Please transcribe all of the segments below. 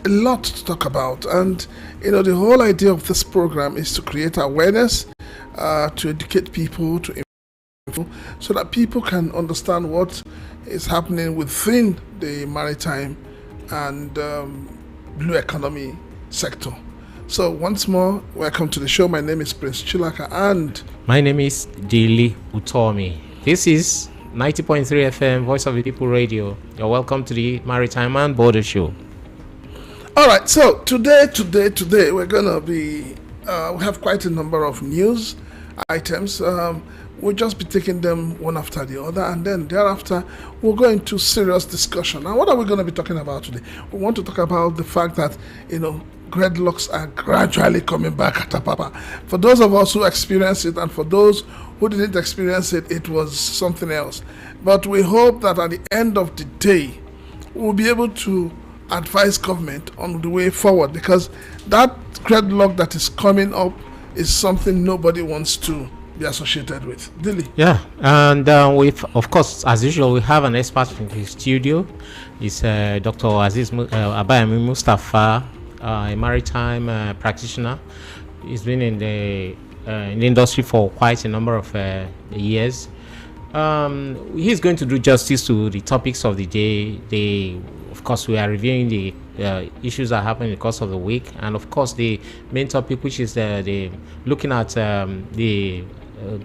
a lot to talk about, and the whole idea of this program is to create awareness, to educate people, so that people can understand what is happening within the maritime and blue economy sector. So once more, welcome to the show. My name is Prince Chilaka, and my name is Dili Utomi. This is 90.3 FM, Voice of the People Radio. You're welcome to the Maritime and Border Show. All right, so today we're gonna be we have quite a number of news items. We'll just be taking them one after the other, and then thereafter we'll go into serious discussion. And what are we going to be talking about today? We want to talk about the fact that dreadlocks are gradually coming back at Apapa. For those of us who experienced it, and for those who didn't experience it, it was something else. But we hope that at the end of the day, we'll be able to advise government on the way forward, because that dreadlock that is coming up is something nobody wants to be associated with. Dilly. Yeah, and of course, as usual, we have an expert in the studio. It's Dr. Aziz Abayami Mustafa, a maritime practitioner. He's been in the industry for quite a number of years. He's going to do justice to the topics of the day. Of course, we are reviewing the issues that happen in the course of the week, and of course, the main topic, which is the looking at the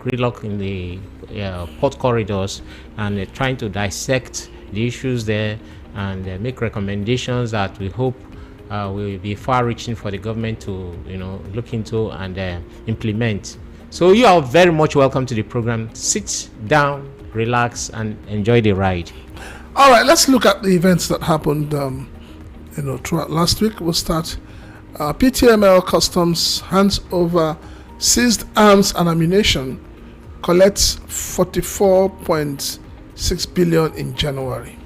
gridlock in the port corridors, and trying to dissect the issues there and make recommendations that we hope will be far-reaching for the government to look into and implement. So you are very much welcome to the program. Sit down, relax, and enjoy the ride. All right, let's look at the events that happened throughout last week. We'll start. PTML Customs hands over seized arms and ammunition, collects 44.6 billion in January.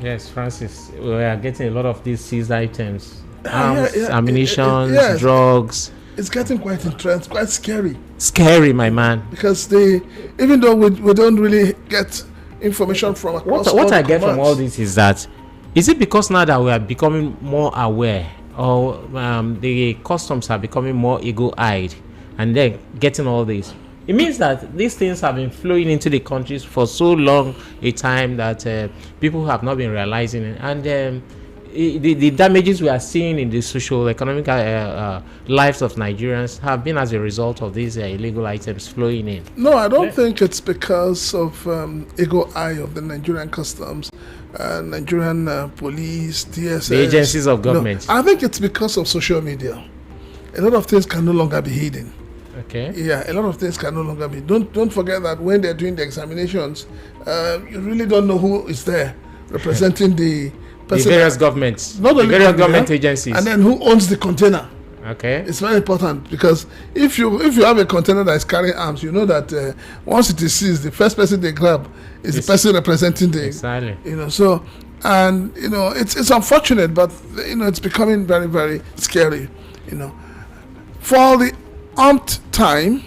Yes, Francis, we are getting a lot of these seized items, arms, ammunition, drugs. It's getting quite intense, quite scary. Scary, my man. Because even though we don't really get information from across what I get from all this is that, is it because now that we are becoming more aware, or the customs are becoming more eagle-eyed, and then getting all this? It means that these things have been flowing into the countries for so long a time that people have not been realizing it. And the damages we are seeing in the social economic lives of Nigerians have been as a result of these illegal items flowing in. No, I don't think it's because of eagle eye of the Nigerian customs, Nigerian police, DSS, the agencies of government. No, I think it's because of social media. A lot of things can no longer be hidden. Okay. Yeah, a lot of things can no longer be. Don't forget that when they're doing the examinations, you really don't know who is there representing the person. The various governments. Not only the various government agencies. And then who owns the container. Okay. It's very important, because if you have a container that is carrying arms, you know that once it is seized, the first person they grab is the person representing the. Exactly. So, and it's unfortunate, but it's becoming very, very scary. For the umpth time,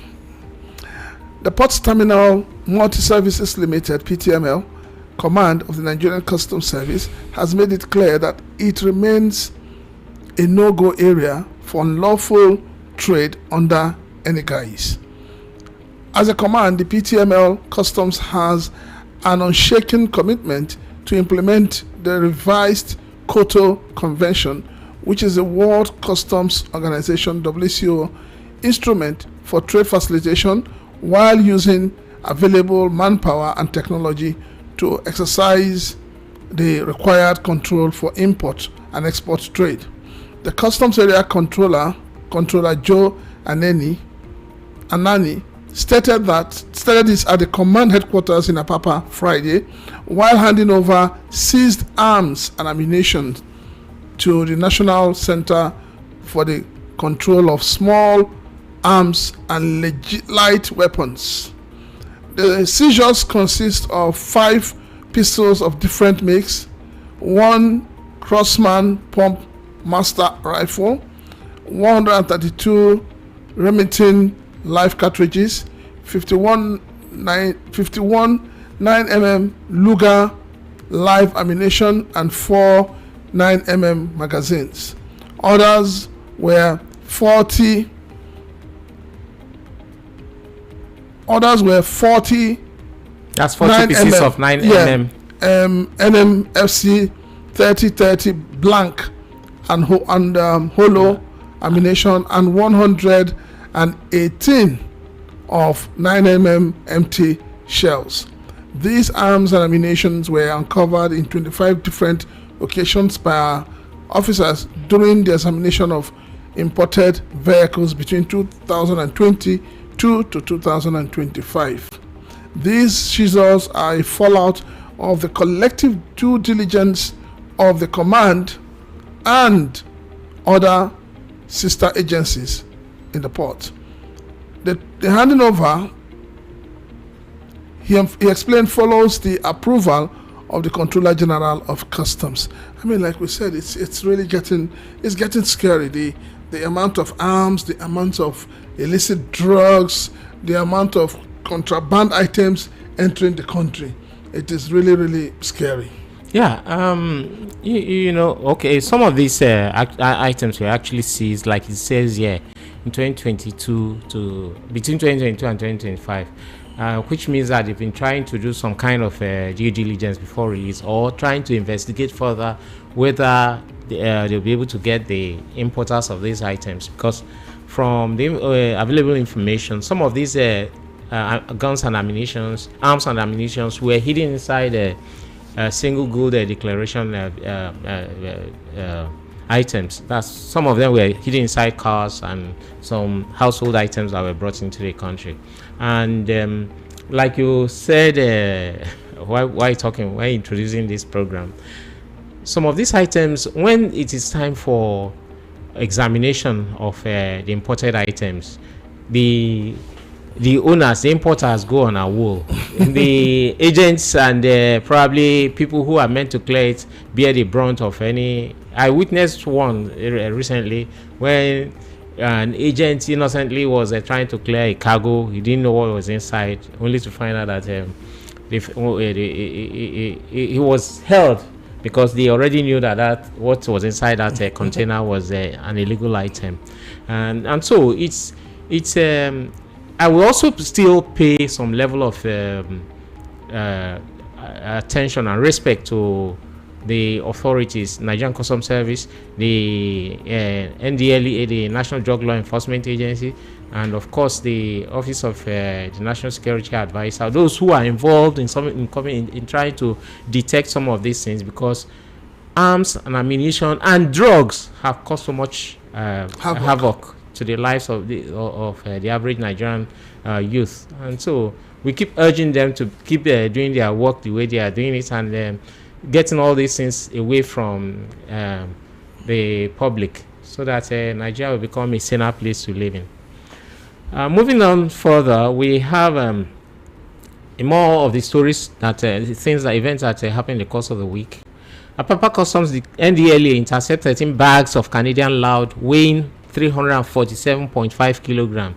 the Ports Terminal Multi-Services Limited, PTML, command of the Nigerian Customs Service has made it clear that it remains a no-go area for unlawful trade under any guise. As a command, the PTML Customs has an unshaken commitment to implement the revised Kyoto Convention, which is the World Customs Organization (WCO) instrument for trade facilitation, while using available manpower and technology to exercise the required control for import and export trade. The Customs Area Controller Joe Anani, stated this at the command headquarters in Apapa Friday, while handing over seized arms and ammunition to the National Center for the Control of Small Arms and Light Weapons. The seizures consist of 5 pistols of different makes, 1 Crossman pump master rifle, 132 Remington live cartridges, 51 9mm Luger live ammunition, and 4 9mm magazines. Others were 40 That's 40 pieces of 9mm. NMFC 3030 blank and hollow ammunition, and 118 of 9mm empty shells. These arms and ammunition were uncovered in 25 different occasions by officers during the examination of imported vehicles between 2022 to 2025. These seizures are a fallout of the collective due diligence of the command and other sister agencies in the port. The handing over, he explained, follows the approval of the Controller General of Customs. I mean, like we said, it's really getting scary. The amount of arms, the amount of illicit drugs, the amount of contraband items entering the country. It is really, really scary. Yeah, okay, some of these items were actually seized, like it says here, in 2022 between 2022 and 2025, which means that they've been trying to do some kind of due diligence before release, or trying to investigate further whether they'll be able to get the importers of these items, because from the available information, some of these guns and ammunitions, arms and ammunitions were hidden inside a single good declaration items. That's some of them were hidden inside cars and some household items that were brought into the country. And like you said, while introducing this program, some of these items, when it is time for examination of the imported items, the owners, the importers, go on a wall. The agents and probably people who are meant to clear it bear the brunt of any. I witnessed one recently when an agent innocently was trying to clear a cargo. He didn't know what was inside, only to find out that he was held because they already knew that what was inside that container was an illegal item, and so it's. I will also still pay some level of attention and respect to the authorities, Nigerian Customs Service, the NDLEA, the National Drug Law Enforcement Agency, and of course the Office of the National Security Advisor, those who are involved in trying to detect some of these things, because arms and ammunition and drugs have caused so much havoc to the lives of the average Nigerian youth. And so we keep urging them to keep doing their work the way they are doing it, and getting all these things away from the public, so that Nigeria will become a saner place to live in. Moving on further, we have more of the stories events that happened in the course of the week. Apapa Customs, the NDLEA intercept 13 bags of Canadian loud weighing 347.5 kilogram.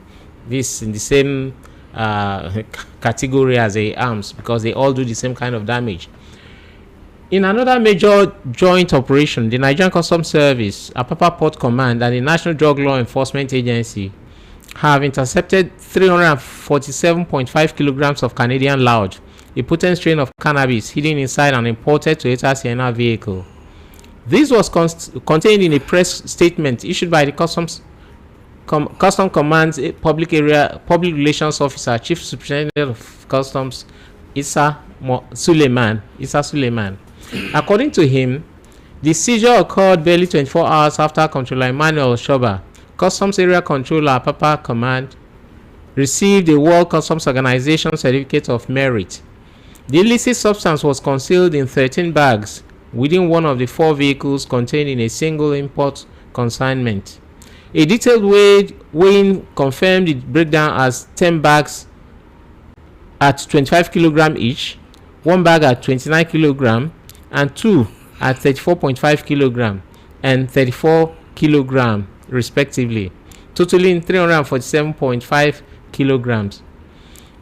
This in the same category as the arms, because they all do the same kind of damage. In another major joint operation, the Nigerian Customs Service, Apapa Port Command, and the National Drug Law Enforcement Agency have intercepted 347.5 kilograms of Canadian loud, a potent strain of cannabis hidden inside an imported Toyota Sienna vehicle. This was contained in a press statement issued by the Customs Command's Public Relations Officer, Chief Superintendent of Customs, Issa Suleiman. According to him, the seizure occurred barely 24 hours after Controller Emmanuel Shoba, Customs Area Controller, Apapa Command, received a World Customs Organization Certificate of Merit. The illicit substance was concealed in 13 bags within one of the 4 vehicles contained in a single import consignment. A detailed weighing confirmed the breakdown as 10 bags at 25 kg each, 1 bag at 29 kg, and 2 at 34.5 kg and 34 kg respectively, totaling 347.5 kilograms.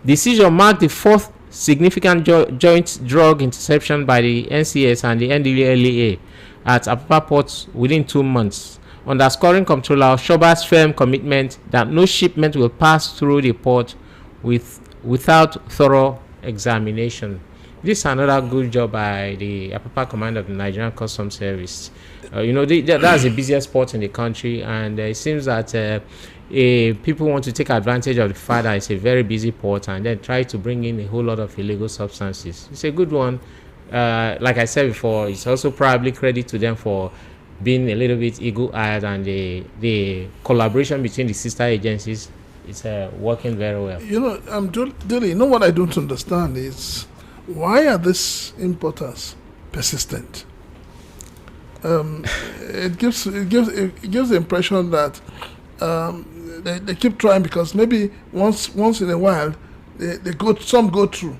The seizure marked the 4th significant joint drug interception by the NCS and the NDLEA, at Apapa Port within 2 months, underscoring Comptroller Shoba's firm commitment that no shipment will pass through the port without thorough examination. This is another good job by the Apapa Command of the Nigerian Customs Service. That's the busiest port in the country, and it seems that people want to take advantage of the fact that it's a very busy port and then try to bring in a whole lot of illegal substances. It's a good one. Like I said before, it's also probably credit to them for being a little bit eagle-eyed, and the collaboration between the sister agencies is working very well. Dilly, what I don't understand is why are these importers persistent? It gives the impression that they keep trying because maybe once in a while some go through.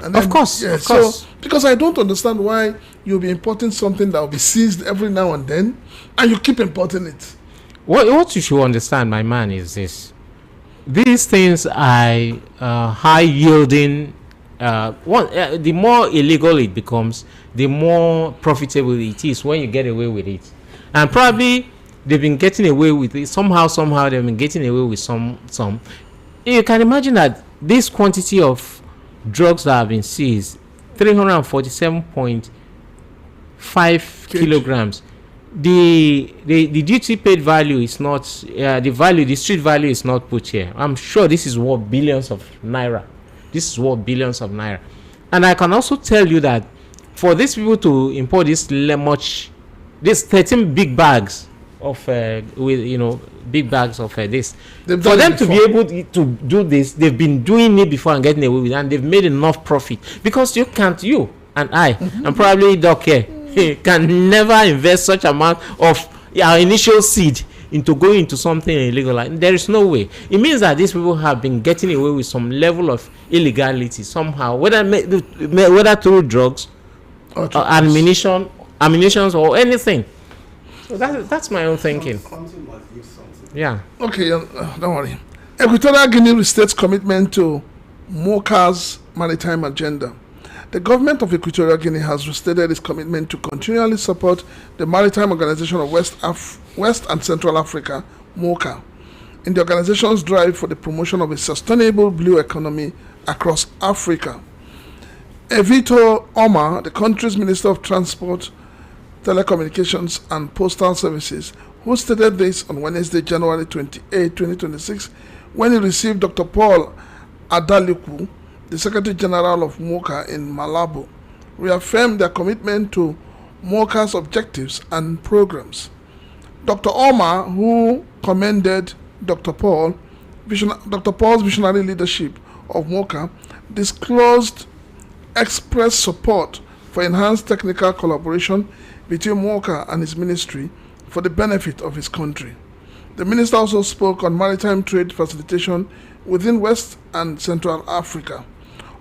And then, of course. So, because I don't understand why you'll be importing something that will be seized every now and then, and you keep importing it. What you should understand, my man, is this: these things are high yielding. The more illegal it becomes, the more profitable it is when you get away with it. And probably they've been getting away with it somehow. They've been getting away with some. You can imagine that this quantity of drugs that have been seized, 347.5 kilograms. The duty paid value is not the street value is not put here. I'm sure this is worth billions of naira. And I can also tell you that for these people to import this 13 big bags of big bags of this, for them to be able to do this, they've been doing it before and getting away with it, and they've made enough profit. Because you and I and probably Doc here can never invest such amount of our initial seed into going into something illegal. Like, there is no way. It means that these people have been getting away with some level of illegality somehow, whether through drugs or ammunition or anything. So that's my own thinking. Yeah. Okay, don't worry. Equatorial Guinea restates commitment to MOCA's maritime agenda. The government of Equatorial Guinea has restated its commitment to continually support the Maritime Organization of West and Central Africa, MOCA, in the organization's drive for the promotion of a sustainable blue economy across Africa. Evito Omar, the country's Minister of Transport, Telecommunications and Postal Services, who stated this on Wednesday, January 28, 2026, when he received Dr. Paul Adaliku, the Secretary General of MOCA in Malabo, reaffirmed their commitment to MOCA's objectives and programs. Dr. Omar, who commended Dr. Paul's visionary leadership of MOCA, expressed support for enhanced technical collaboration between MOCA and his ministry for the benefit of his country. The minister also spoke on maritime trade facilitation within West and Central Africa.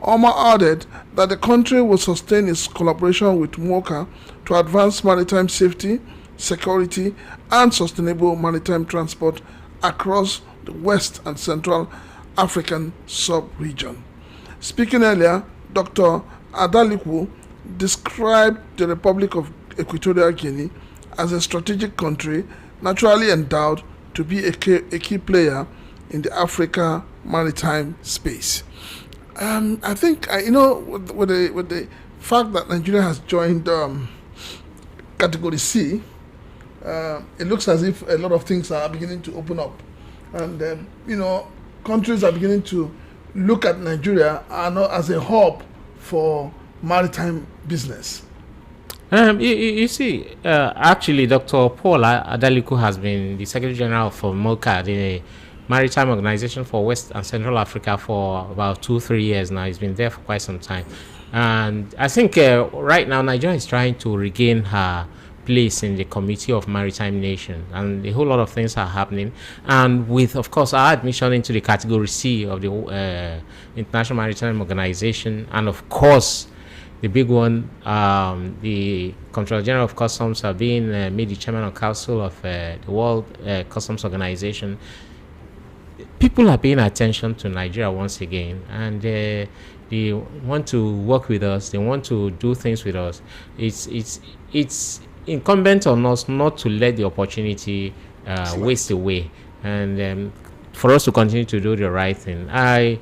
Omar added that the country will sustain its collaboration with MOCA to advance maritime safety, security, and sustainable maritime transport across the West and Central African sub-region. Speaking earlier, Dr. Adaliku described the Republic of Equatorial Guinea as a strategic country naturally endowed to be a key player in the Africa maritime space. I think with the fact that Nigeria has joined Category C, it looks as if a lot of things are beginning to open up, and countries are beginning to look at Nigeria as a hub for maritime business. You see, actually, Dr. Paul Adaliku has been the Secretary General for MOCA, the Maritime Organization for West and Central Africa, for about 2-3 years now. He's been there for quite some time. And I think right now Nigeria is trying to regain her place in the Committee of Maritime Nations, and a whole lot of things are happening. And with, of course, our admission into the Category C of the International Maritime Organization, and of course, the big one, the Comptroller General of Customs being made the Chairman of Council of the World Customs Organization. People are paying attention to Nigeria once again, and they want to work with us. They want to do things with us. It's incumbent on us not to let the opportunity waste away, and for us to continue to do the right thing. I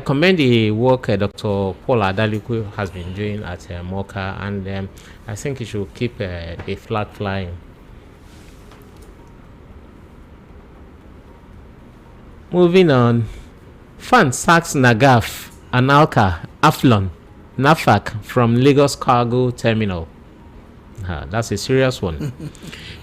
commend the work Dr. Paul Adaliku has been doing at MOCA, and I think he should keep a flag flying. Moving on, FAN sacks Nagaf, Analka, Aflon, NAFAC from Lagos Cargo Terminal. That's a serious one.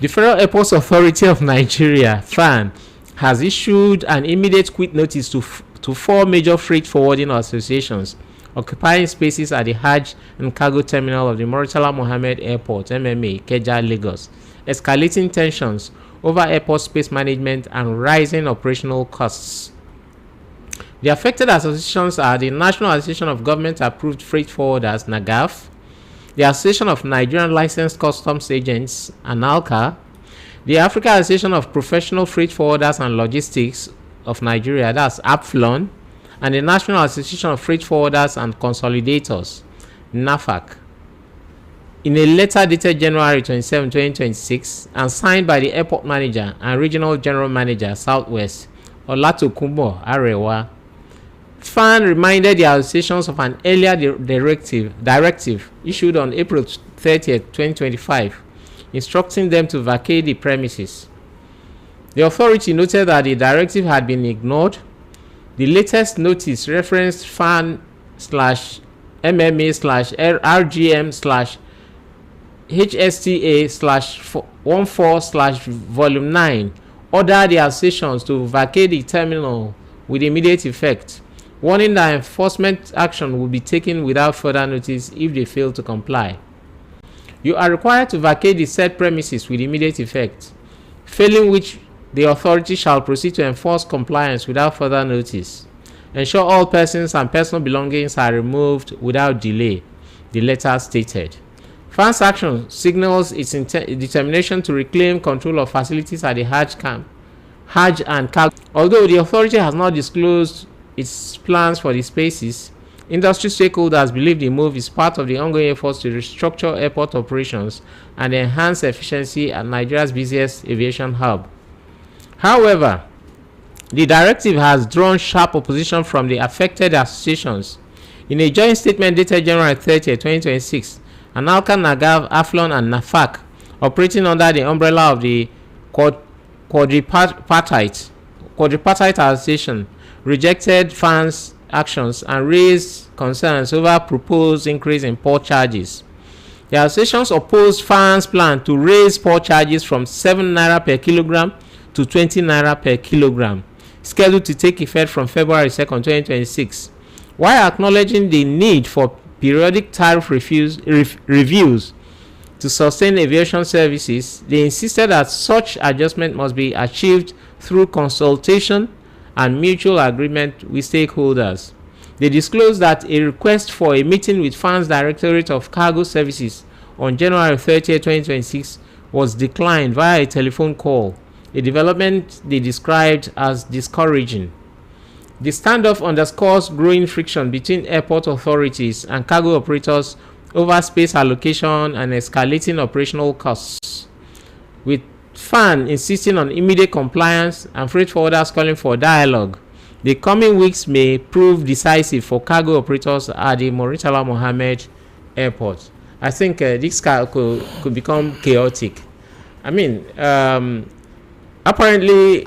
The Federal Airports Authority of Nigeria, FAN, has issued an immediate quit notice to 4 major freight forwarding associations occupying spaces at the Hajj and Cargo Terminal of the Murtala Mohammed Airport, MMA, Ikeja, Lagos, escalating tensions over airport space management and rising operational costs. The affected associations are the National Association of Government-Approved Freight Forwarders, NAGAF, the Association of Nigerian Licensed Customs Agents, ANALCA, the African Association of Professional Freight Forwarders and Logistics of Nigeria, that's APFLON, and the National Association of Freight Forwarders and Consolidators, NAFAC. In a letter dated January 27, 2026, and signed by the Airport Manager and Regional General Manager, Southwest, Olatokunbo Arewa, FAN reminded the associations of an earlier directive issued on April 30, 2025, instructing them to vacate the premises. The authority noted that the directive had been ignored. The latest notice referenced FAN/MMA/RGM/HSTA/14/Volume 9 ordered the associations to vacate the terminal with immediate effect, warning that enforcement action will be taken without further notice if they fail to comply. You are required to vacate the said premises with immediate effect, failing which the authority shall proceed to enforce compliance without further notice. Ensure all persons and personal belongings are removed without delay, the letter stated. FAN's action signals its determination to reclaim control of facilities at the Hajj and Cargo. Although the authority has not disclosed its plans for the spaces, industry stakeholders believe the move is part of the ongoing efforts to restructure airport operations and enhance efficiency at Nigeria's busiest aviation hub. However, the directive has drawn sharp opposition from the affected associations. In a joint statement dated January 30, 2026, Analka, Nagav, Aflon, and NAFAC, operating under the umbrella of the quadripartite association, rejected FAN's actions and raised concerns over proposed increase in port charges. The associations opposed FAN's plan to raise port charges from 7 naira per kilogram to 20 naira per kilogram, scheduled to take effect from February 2, 2026. While acknowledging the need for periodic tariff reviews to sustain aviation services, they insisted that such adjustment must be achieved through consultation and mutual agreement with stakeholders. They disclosed that a request for a meeting with FAN's Directorate of Cargo Services on January 30, 2026 was declined via a telephone call, a development they described as discouraging. The standoff underscores growing friction between airport authorities and cargo operators over space allocation and escalating operational costs, with FAN insisting on immediate compliance and freight forwarders calling for dialogue. The coming weeks may prove decisive for cargo operators at the Murtala Mohammed Airport. I think this could become chaotic. I mean, apparently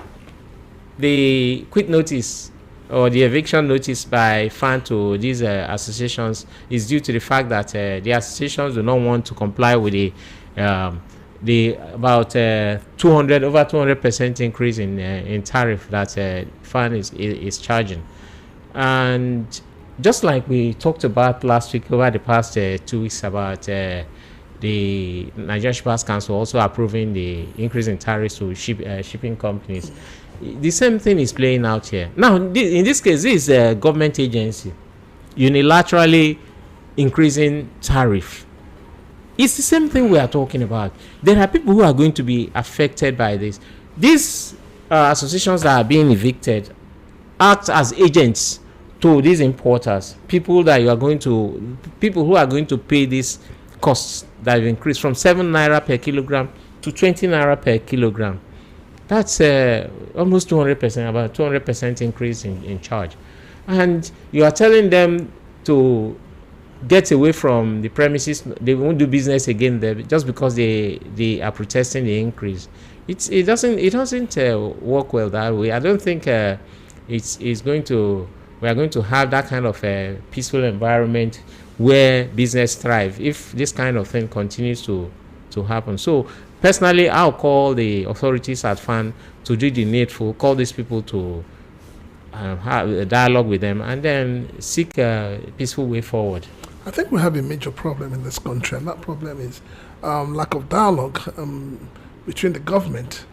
the quit notice or the eviction notice by FAN to these associations is due to the fact that the associations do not want to comply with the about 200% increase in tariff that FAN is charging. And just like we talked about last week, over the past 2 weeks, about the Nigerian Shippers Council also approving the increase in tariffs to shipping companies. The same thing is playing out here. Now, in this case, this is a government agency unilaterally increasing tariff. It's the same thing we are talking about. There are people who are going to be affected by this. These associations that are being evicted act as agents to these importers, people who are going to pay these costs that have increased from 7 naira per kilogram to 20 naira per kilogram. That's almost 200%, about 200% increase in charge. And you are telling them to get away from the premises. They won't do business again there just because they are protesting the increase. It doesn't work well that way. I don't think it's going to. We are going to have that kind of a peaceful environment where business thrive if this kind of thing continues to happen. So personally, I'll call the authorities at FAN to do the needful, call these people to have a dialogue with them, and then seek a peaceful way forward. I think we have a major problem in this country, and that problem is lack of dialogue between the government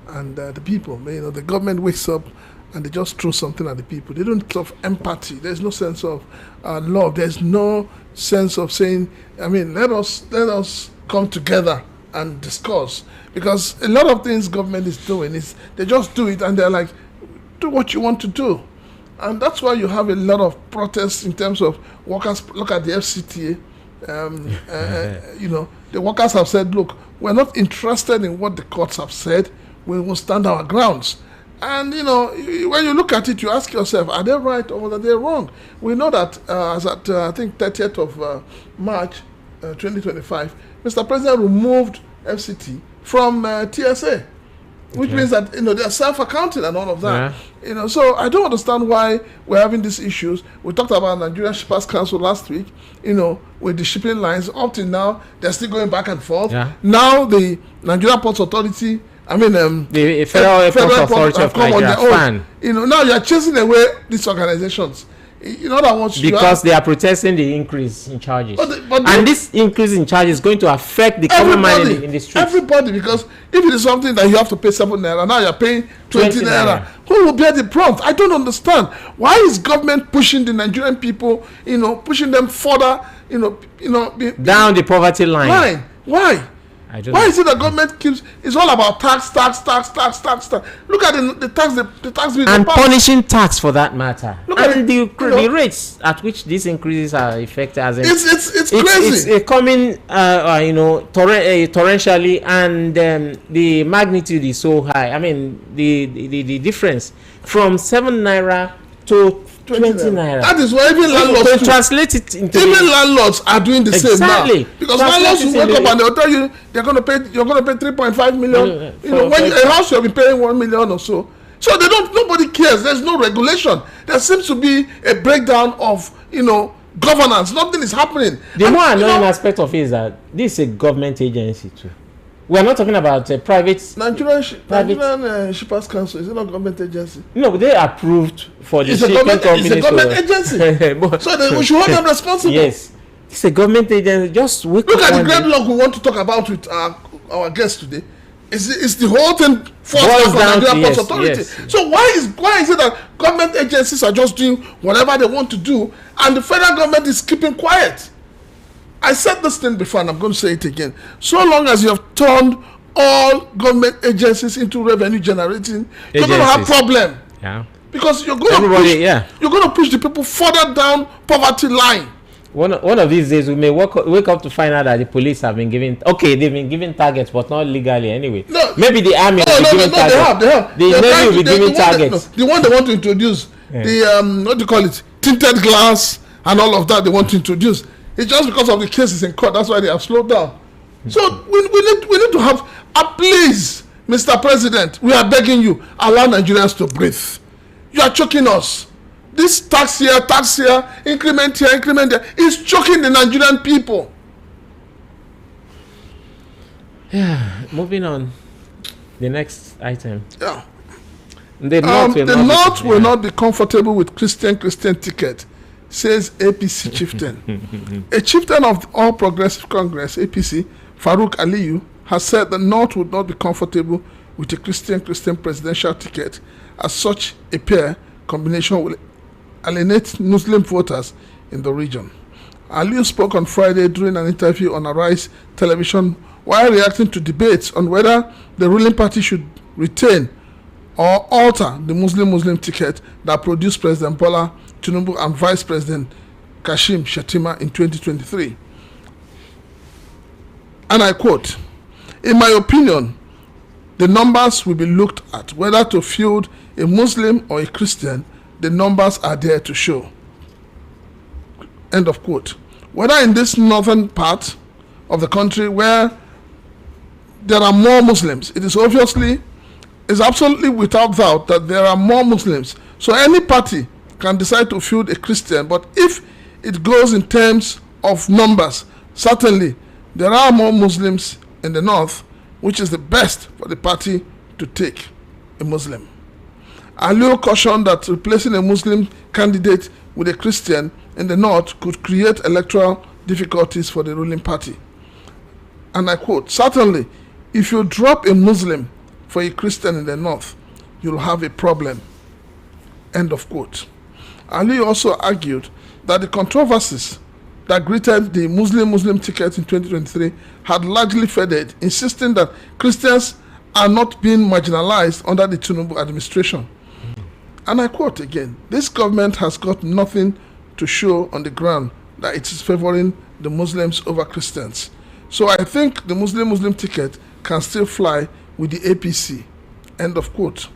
and the people. The government wakes up and they just throw something at the people. They don't have empathy. There's no sense of love. There's no sense of saying, let us come together and discuss. Because a lot of things government is doing is they just do it and they're like, do what you want to do. And that's why you have a lot of protests in terms of workers. Look at the FCTA. The workers have said, look, we're not interested in what the courts have said. We will stand our grounds. And, when you look at it, you ask yourself, are they right or are they wrong? We know that as at, I think, 30th of March 2025, Mr. President removed FCT from TSA, which means that, they're self-accounting and all of that. Yeah. So I don't understand why we're having these issues. We talked about Nigerian Shippers Council last week, with the shipping lines. Up till now, they're still going back and forth. Yeah. Now the Nigerian Ports Authority, the Federal Ports Authority of Nigeria, now you're chasing away these organizations. In other words, because they are protesting the increase in charges, and this increase in charges is going to affect the common man in the streets. Everybody, because if it is something that you have to pay 7 naira, now you're paying 20 naira. Who will bear the brunt? I don't understand. Why is government pushing the Nigerian people? Pushing them further? Down the poverty line. Why? Why is it that government keeps? It's all about tax. Look at the tax bill and punishing tax for that matter. Look at the rates at which these increases are effected. As it's crazy. It's coming, torrentially, and the magnitude is so high. The difference from 7 naira to 20 naira. That is why even landlords translate it into landlords are doing the same now. Because landlords will wake up and they'll tell you you're going to pay 3.5 million. When a house you'll be paying 1 million or so. So nobody cares. There's no regulation. There seems to be a breakdown of governance. Nothing is happening. The more annoying aspect of it is that this is a government agency too. We are not talking about a private. Nigerian Shippers Council is it not a government agency? No, they approved for the shipping company. It's a government agency. So we should hold them responsible. Yes, it's a government agency. Just look at the gridlock we want to talk about with our guest today. It's the whole thing falls down on the Nigerian Ports Authority. Yes. So why is it that government agencies are just doing whatever they want to do and the federal government is keeping quiet? I said this thing before and I'm going to say it again. So long as you have turned all government agencies into revenue generating, you're going to have problem. Yeah. Because you're going to push the people further down poverty line. One of these days we may wake up to find out that the police have been given they've been given targets but not legally anyway. No, maybe the army will be giving targets. They have. The Navy will be giving targets. The one they want to introduce, the what do you call it? Tinted glass and all of that they want to introduce. It's just because of the cases in court. That's why they have slowed down. So we need to have, please, Mr. President, we are begging you, allow Nigerians to breathe. You are choking us. This tax here, increment there, is choking the Nigerian people. Yeah, moving on. The next item. Yeah. The North will not be comfortable with Christian ticket, says APC chieftain. A chieftain of All Progressive Congress, APC, Farouk Aliyu, has said the North would not be comfortable with a Christian presidential ticket, as such a pair combination will alienate Muslim voters in the region. Aliyu spoke on Friday during an interview on Arise television while reacting to debates on whether the ruling party should retain or alter the Muslim ticket that produced President Bola Tinubu and Vice President Kashim Shettima in 2023. And I quote, "In my opinion, the numbers will be looked at. Whether to field a Muslim or a Christian, the numbers are there to show." End of quote. Whether in this northern part of the country where there are more Muslims, it is absolutely without doubt that there are more Muslims. So any party can decide to field a Christian, but if it goes in terms of numbers, certainly there are more Muslims in the north, which is the best for the party to take a Muslim. Aliyu cautioned that replacing a Muslim candidate with a Christian in the north could create electoral difficulties for the ruling party. And I quote, "Certainly, if you drop a Muslim for a Christian in the north, you'll have a problem." End of quote. Ali also argued that the controversies that greeted the Muslim ticket in 2023 had largely faded, insisting that Christians are not being marginalized under the Tinubu administration. And I quote again, "This government has got nothing to show on the ground that it is favoring the Muslims over Christians. So I think the Muslim ticket can still fly with the APC." End of quote.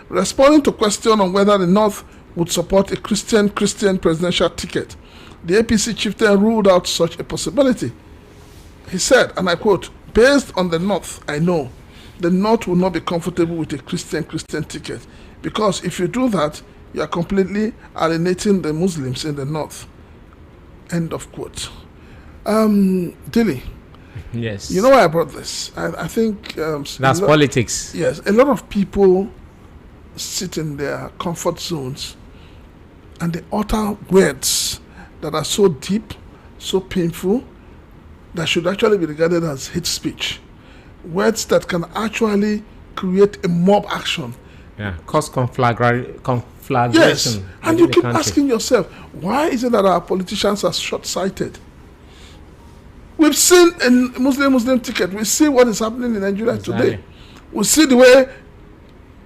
Responding to question on whether the North would support a Christian presidential ticket, the APC chieftain ruled out such a possibility. He said, and I quote, "Based on the North, I know the North will not be comfortable with a Christian ticket, because if you do that, you are completely alienating the Muslims in the North." End of quote. Dilly. Yes. You know why I brought this? I think... that's politics. Yes. A lot of people sit in their comfort zones and they utter words that are so deep, so painful, that should actually be regarded as hate speech. Words that can actually create a mob action. Yeah, cause conflagration. Yes, and you keep country. asking yourself, why is it that our politicians are short-sighted? We've seen a Muslim ticket. We see what is happening in Nigeria today. We see the way,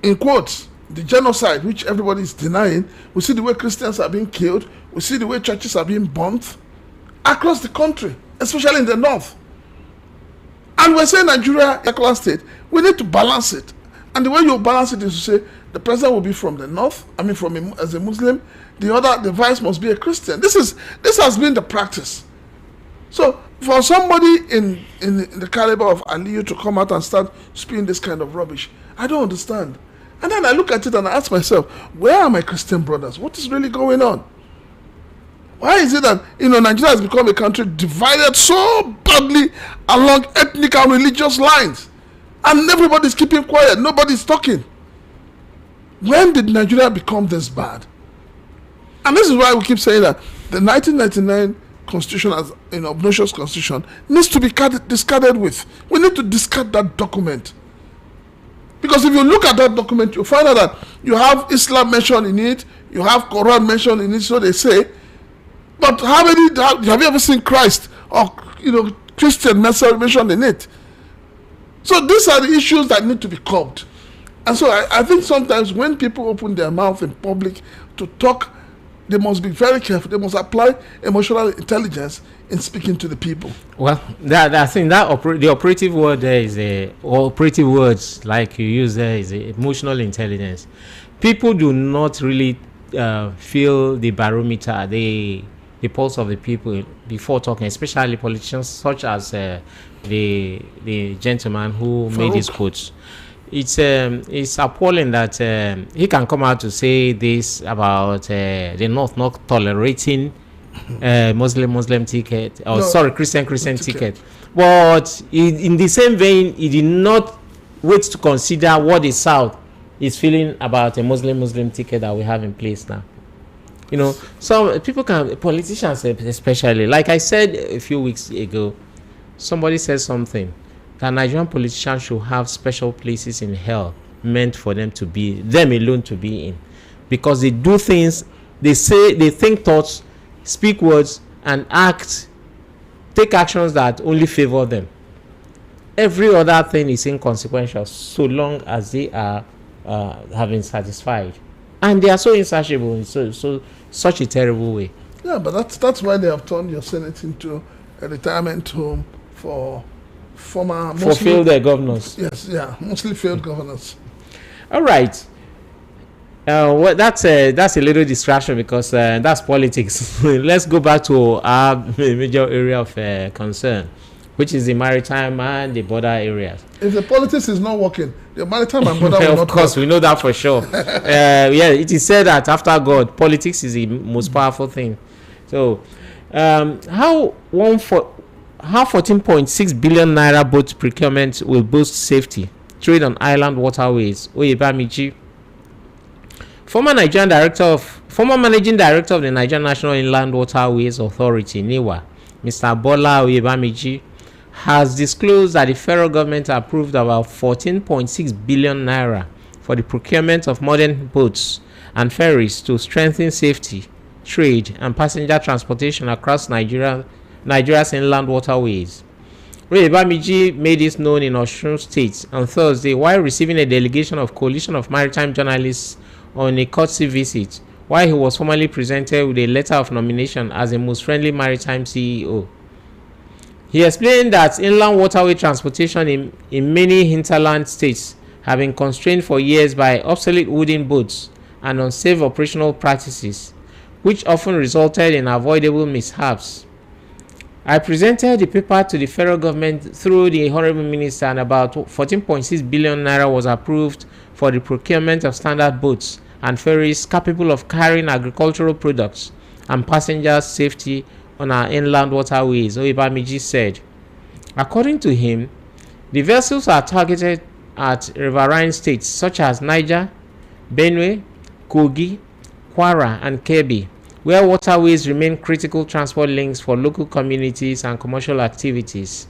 in quotes, the genocide, which everybody is denying. We see the way Christians are being killed. We see the way churches are being burnt across the country, especially in the north. And we're saying Nigeria, secular state, we need to balance it. And the way you balance it is to say the president will be from the north, as a Muslim, the vice must be a Christian. This has been the practice. So for somebody in the caliber of Aliyu to come out and start spewing this kind of rubbish, I don't understand. And then I look at it and I ask myself, where are my Christian brothers? What is really going on? Why is it that Nigeria has become a country divided so badly along ethnic and religious lines, and everybody's keeping quiet, nobody's talking? When did Nigeria become this bad? And this is why we keep saying that the 1999 constitution, as obnoxious constitution, needs to be discarded with. We need to discard that document. Because if you look at that document, you'll find out that you have Islam mentioned in it, you have Quran mentioned in it, so they say. But have you ever seen Christ or Christian mentioned in it? So these are the issues that need to be curbed. And so I think sometimes when people open their mouth in public to talk, they must be very careful. They must apply emotional intelligence in speaking to the people. Well, I think the operative word there is operative words like you use there is emotional intelligence. People do not really feel the barometer, the pulse of the people before talking, especially politicians such as the gentleman who made his quotes. It's appalling that he can come out to say this about the North not tolerating Muslim ticket, Christian ticket. But in the same vein, he did not wait to consider what the South is feeling about a Muslim ticket that we have in place now. Some people politicians especially, like I said a few weeks ago, somebody said something that Nigerian politicians should have special places in hell meant for them alone to be in, because they do things, they think thoughts, speak words, and take actions that only favor them. Every other thing is inconsequential so long as they are having satisfied, and they are so insatiable in such a terrible way. Yeah, but that's why they have turned your Senate into a retirement home for former for failed governors. Yes, yeah, mostly failed governors. All right. Well, that's a little distraction because that's politics. Let's go back to our major area of concern, which is the maritime and the border areas. If the politics is not working, the maritime and border will not work. Of course, we know that for sure. Yeah, it is said that after God, politics is the most powerful thing. So, how 14.6 billion naira boat procurement will boost safety, trade on island waterways? Oyebamiji, former managing director of the Nigerian National Inland Waterways Authority (NIWA), Mr. Bola Oyebamiji, has disclosed that the federal government approved about 14.6 billion naira for the procurement of modern boats and ferries to strengthen safety, trade, and passenger transportation across Nigeria's inland waterways. Oyebamiji made this known in Osun State on Thursday while receiving a delegation of Coalition of Maritime Journalists on a courtesy visit, while he was formally presented with a letter of nomination as a most friendly maritime CEO. He explained that inland waterway transportation in many hinterland states have been constrained for years by obsolete wooden boats and unsafe operational practices, which often resulted in avoidable mishaps. I presented the paper to the federal government through the Honorable Minister, and about 14.6 billion naira was approved for the procurement of standard boats and ferries capable of carrying agricultural products and passengers safety on our inland waterways, Oyebamiji said. According to him, the vessels are targeted at riverine states such as Niger, Benue, Kogi, Kwara, and Kebbi, where waterways remain critical transport links for local communities and commercial activities.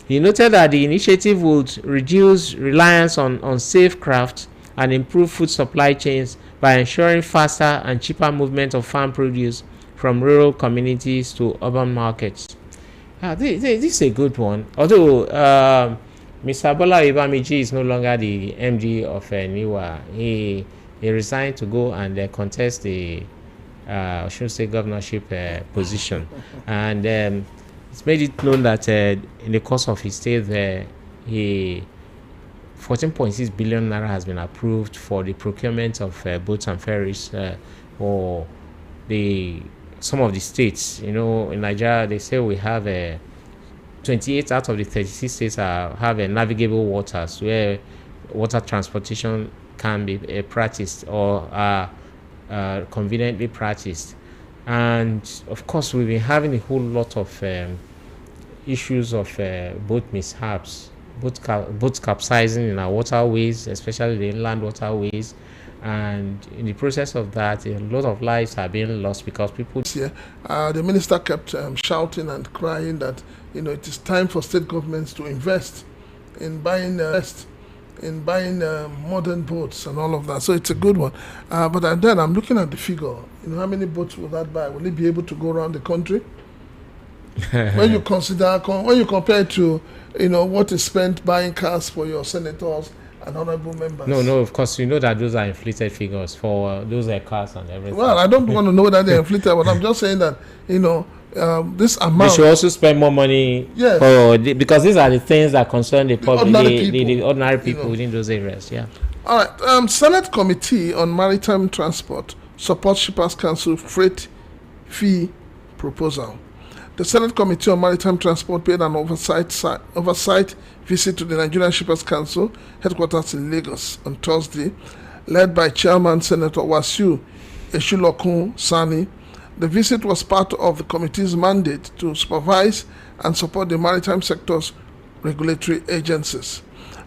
He noted that the initiative would reduce reliance on unsafe craft and improve food supply chains by ensuring faster and cheaper movement of farm produce from rural communities to urban markets. This is a good one. Although Mr. Bola Oyebamiji is no longer the MD of NIWA, he resigned to go and contest the Osun State governorship position, and it's made it known that in the course of his stay there, 14.6 billion naira has been approved for the procurement of boats and ferries for some of the states. You know, in Nigeria, they say we have 28 out of the 36 states have navigable waters where water transportation can be practiced or conveniently practiced. And of course, we've been having a whole lot of issues of boat mishaps, boats capsizing in our waterways, especially the inland waterways. And in the process of that, a lot of lives are being lost because people. Yeah, the minister kept shouting and crying that it is time for state governments to invest in buying modern boats and all of that. So it's a good one. But then I'm looking at the figure. How many boats will that buy? Will it be able to go around the country? When you compare it to what is spent buying cars for your senators and honorable members. No, of course, that those are inflated figures for those cars and everything. Well, I don't want to know that they're inflated, but I'm just saying that, this amount. They should also spend more money. Yes. Because these are the things that concern the public, the ordinary people within those areas. Yeah. All right. Senate Committee on Maritime Transport supports Shippers Council freight fee proposal. The Senate Committee on Maritime Transport paid an oversight visit to the Nigerian Shippers Council headquarters in Lagos on Thursday, led by Chairman Senator Wasiu Eshulokun Sani. The visit was part of the committee's mandate to supervise and support the maritime sector's regulatory agencies.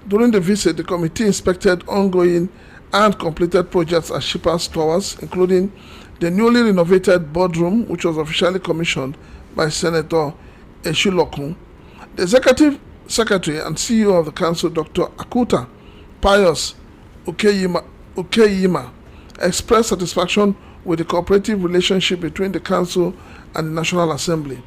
During the visit, the committee inspected ongoing and completed projects at Shippers Towers, including the newly renovated boardroom, which was officially commissioned by Senator Eshulokun. The Executive Secretary and CEO of the Council, Dr. Akuta Pius Ukeyima, expressed satisfaction with the cooperative relationship between the Council and the National Assembly.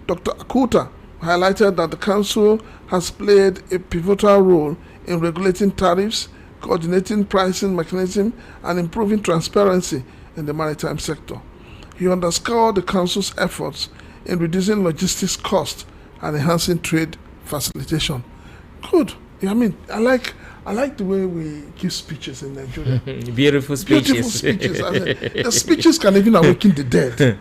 Dr. Akuta highlighted that the Council has played a pivotal role in regulating tariffs, coordinating pricing mechanism, and improving transparency in the maritime sector. He underscored the Council's efforts in reducing logistics costs and enhancing trade facilitation. Good. I mean, I like the way we give speeches in Nigeria. Beautiful speeches. Beautiful speeches. I mean, the speeches can even awaken the dead.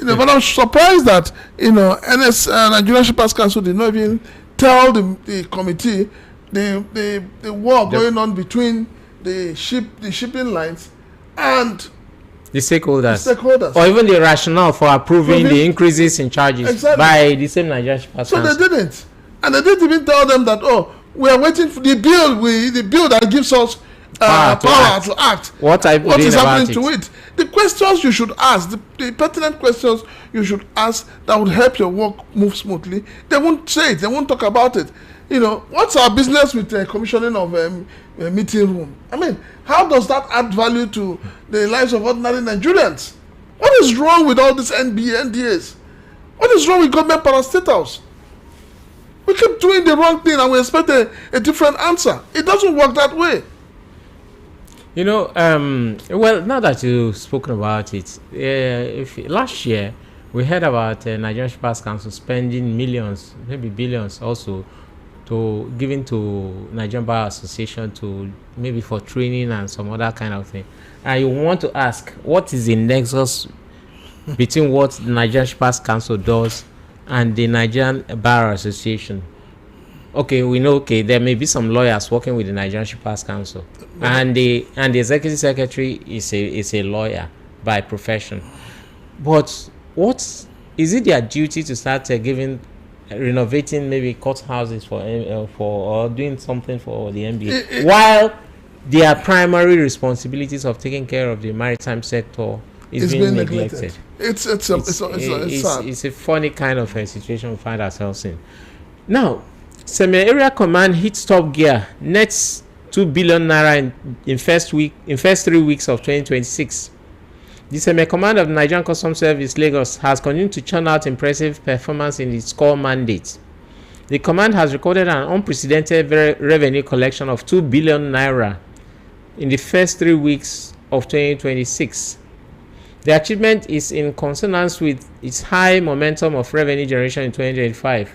But I'm surprised that Nigerian Shippers Council did not even tell the committee the war going on between the shipping lines and the stakeholders, or even the rationale for approving the increases in charges by the same Nigerian Shippers Council. So they didn't, and they didn't even tell them that we are waiting for the bill that gives us power to act. What is happening to it? The questions you should ask, the pertinent questions you should ask that would help your work move smoothly, they won't say it. They won't talk about it. What's our business with commissioning of a meeting room? I mean, how does that add value to the lives of ordinary Nigerians? What is wrong with all these NDAs? What is wrong with government parastatals? We keep doing the wrong thing and we expect a different answer. It doesn't work that way. Well, now that you've spoken about it, last year we heard about Nigerian Shippers Council spending millions, maybe billions also, giving to Nigerian Bar Association to maybe for training and some other kind of thing. And you want to ask, what is the nexus between what the Nigerian Shippers Council does and the Nigerian Bar Association? Okay, we know. Okay, there may be some lawyers working with the Nigerian Shippers Council, and the executive secretary is a lawyer by profession. But what is it their duty to start renovating maybe courthouses or doing something for the NBA while their primary responsibilities of taking care of the maritime sector is being neglected? It's sad. It's a funny kind of a situation we find ourselves in. Now, Semi-Area Command hits top gear, nets 2 billion naira in first 3 weeks of 2026. The Semi-Command of the Nigerian Customs Service Lagos has continued to churn out impressive performance in its core mandate. The command has recorded an unprecedented revenue collection of 2 billion naira in the first 3 weeks of 2026. The achievement is in consonance with its high momentum of revenue generation in 2025,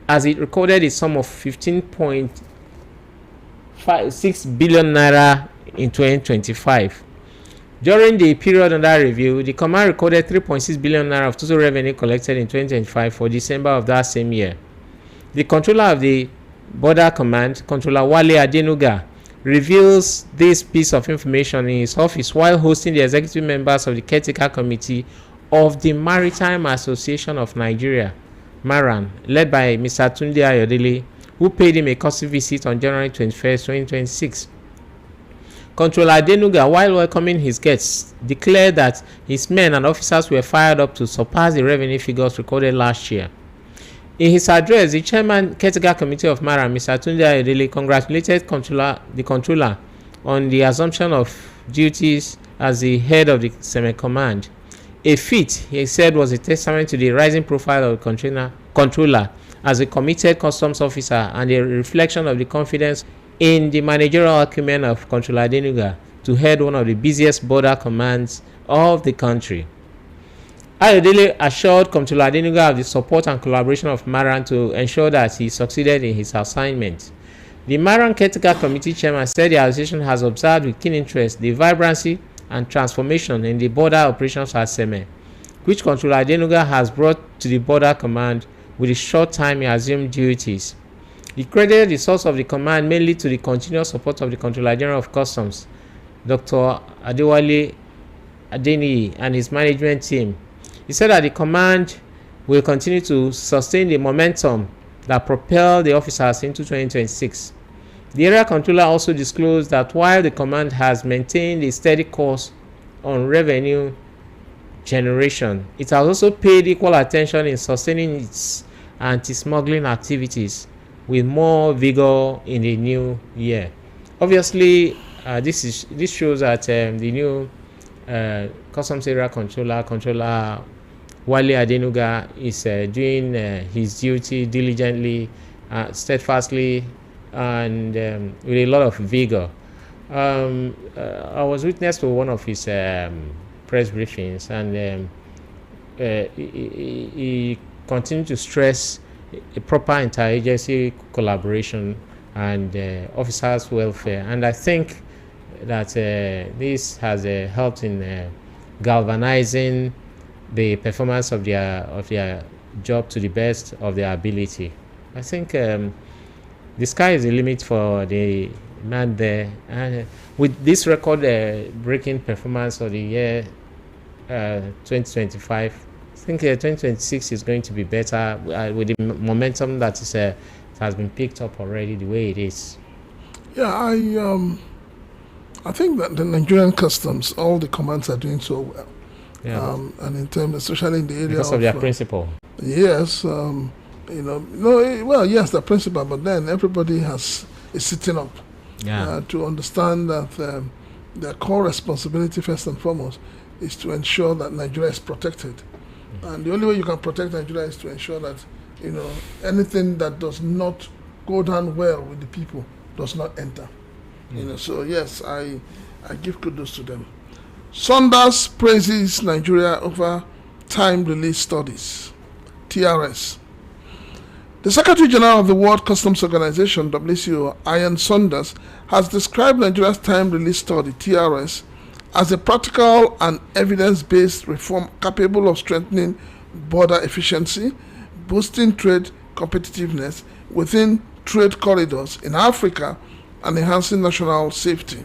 as it recorded a sum of 15.6 billion naira in 2025. During the period under review, the command recorded 3.6 billion naira of total revenue collected in 2025 for December of that same year. The controller of the Border Command, Controller Wale Adenuga, reveals this piece of information in his office while hosting the executive members of the caretaker committee of the Maritime Association of Nigeria, MARAN, led by Mr. Tunde Ayodele, who paid him a courtesy visit on January 21st, 2026. Controller Adenuga, while welcoming his guests, declared that his men and officers were fired up to surpass the revenue figures recorded last year. In his address, the chairman caretaker committee of MARAN, Mr. Tunde Ayodele, congratulated the controller on the assumption of duties as the head of the semi-command. A feat, he said, was a testament to the rising profile of the controller as a committed customs officer and a reflection of the confidence in the managerial acumen of Controller Adenuga to head one of the busiest border commands of the country. Ayodele assured Controller Adenuga of the support and collaboration of MARAN to ensure that he succeeded in his assignment. The MARAN caretaker committee chairman said the association has observed with keen interest the vibrancy and transformation in the border operations at Seme, which Controller Adenuga has brought to the border command with the short time he assumed duties. He credited the source of the command mainly to the continuous support of the Controller General of Customs, Dr. Adewale Adeniyi, and his management team. He said that the command will continue to sustain the momentum that propelled the officers into 2026. The area controller also disclosed that while the command has maintained a steady course on revenue generation, it has also paid equal attention in sustaining its anti-smuggling activities with more vigor in the new year. Obviously, this shows that the new customs area controller Wale Adenuga is doing his duty diligently, steadfastly, and with a lot of vigor. I was witness to one of his press briefings, and he continued to stress a proper interagency collaboration and officers' welfare. And I think that this has helped in galvanizing the performance of their job to the best of their ability. I think the sky is the limit for the man there. And with this record-breaking performance of the year 2025, I think 2026 is going to be better with the momentum that has been picked up already the way it is. Yeah, I think that the Nigerian customs, all the commands are doing so well. Yeah. And in terms, especially in the area Because of their principle. Yes, yes, the principle, but then everybody is sitting up to understand that their core responsibility, first and foremost, is to ensure that Nigeria is protected. And the only way you can protect Nigeria is to ensure that, anything that does not go down well with the people does not enter. So yes, I give kudos to them. Saunders praises Nigeria over time release studies, TRS. The Secretary General of the World Customs Organization, WCO, Ian Saunders, has described Nigeria's time release study, TRS, as a practical and evidence-based reform capable of strengthening border efficiency, boosting trade competitiveness within trade corridors in Africa, and enhancing national safety.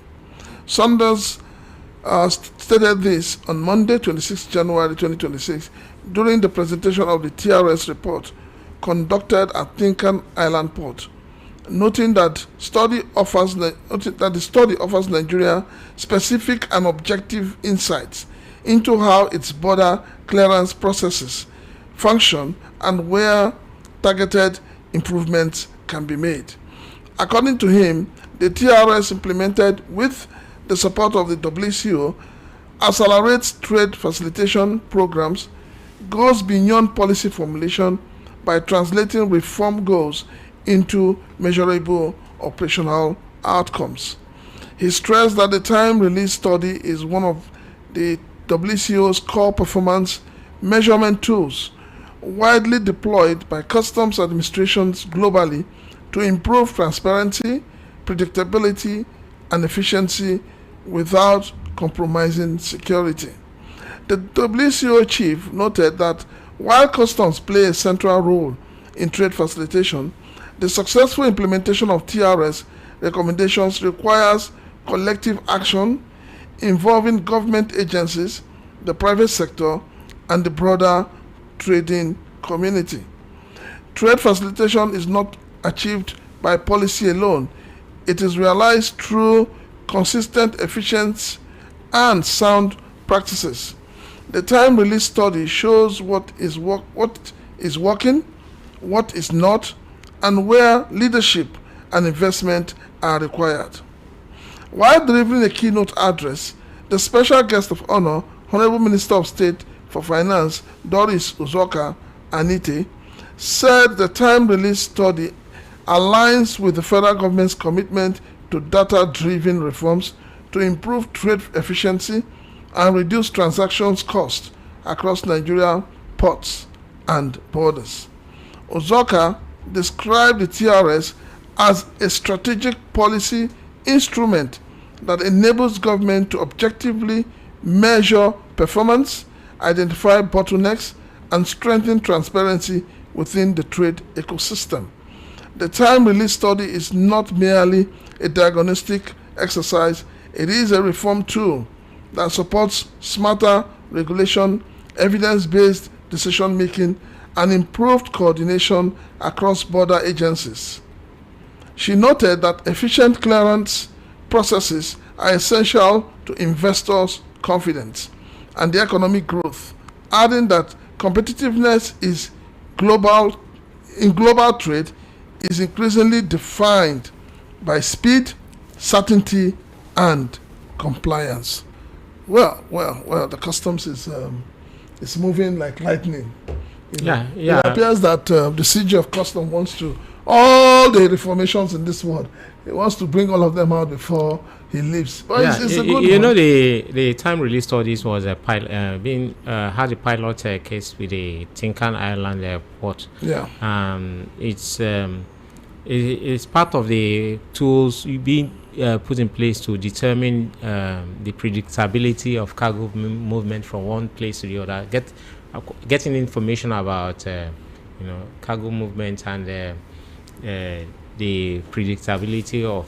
Saunders stated this on Monday, 26 January 2026, during the presentation of the TRS report conducted at Tinkan Island Port, noting that the study offers Nigeria specific and objective insights into how its border clearance processes function and where targeted improvements can be made. According to him, the TRS implemented with the support of the WCO accelerates trade facilitation programs, goes beyond policy formulation by translating reform goals into measurable operational outcomes. He stressed that the time release study is one of the WCO's core performance measurement tools, widely deployed by customs administrations globally to improve transparency, predictability, and efficiency without compromising security. The WCO chief noted that while customs play a central role in trade facilitation, the successful implementation of TRS recommendations requires collective action involving government agencies, the private sector, and the broader trading community. Trade facilitation is not achieved by policy alone. It is realized through consistent, efficient, and sound practices. The time release study shows what is working, what is not, and where leadership and investment are required. While delivering a keynote address, the special guest of honor, Honorable Minister of State for Finance, Doris Uzoka Anite, said the time release study aligns with the federal government's commitment to data-driven reforms to improve trade efficiency and reduce transactions costs across Nigeria ports and borders. Uzoka described the TRS as a strategic policy instrument that enables government to objectively measure performance, identify bottlenecks, and strengthen transparency within the trade ecosystem. The time release study is not merely a diagnostic exercise, it is a reform tool that supports smarter regulation, evidence-based decision-making, and improved coordination across border agencies. She noted that efficient clearance processes are essential to investors' confidence and the economic growth, adding that competitiveness in global trade is increasingly defined by speed, certainty, and compliance. Well, the customs is moving like lightning. It appears that the CG of Custom wants to all the reformations in this world. He wants to bring all of them out before he leaves. But it's a good you one. know, the time release studies was a pilot had a pilot case with the Tinkan Island airport. Yeah. It's part of the tools being put in place to determine the predictability of cargo movement from one place to the other. Getting information about cargo movement and the predictability of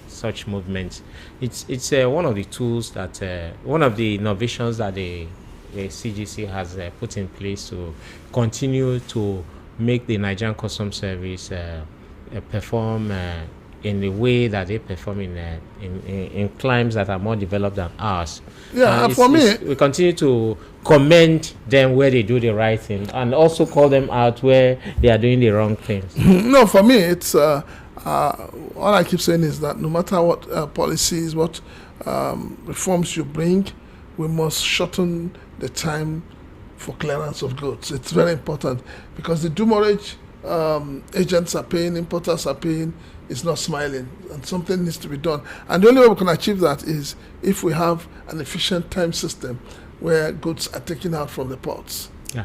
such movements. It's one of the tools that one of the innovations that the CGC has put in place to continue to make the Nigerian Customs Service perform in the way that they perform in climes that are more developed than ours. Yeah, for me, we continue to commend them where they do the right thing and also call them out where they are doing the wrong things. No, for me, it's all I keep saying is that no matter what policies, what reforms you bring, we must shorten the time for clearance of goods. It's very important because the demurrage agents are paying, importers are paying, it's not smiling, and something needs to be done. And the only way we can achieve that is if we have an efficient time system where goods are taken out from the ports. Yeah.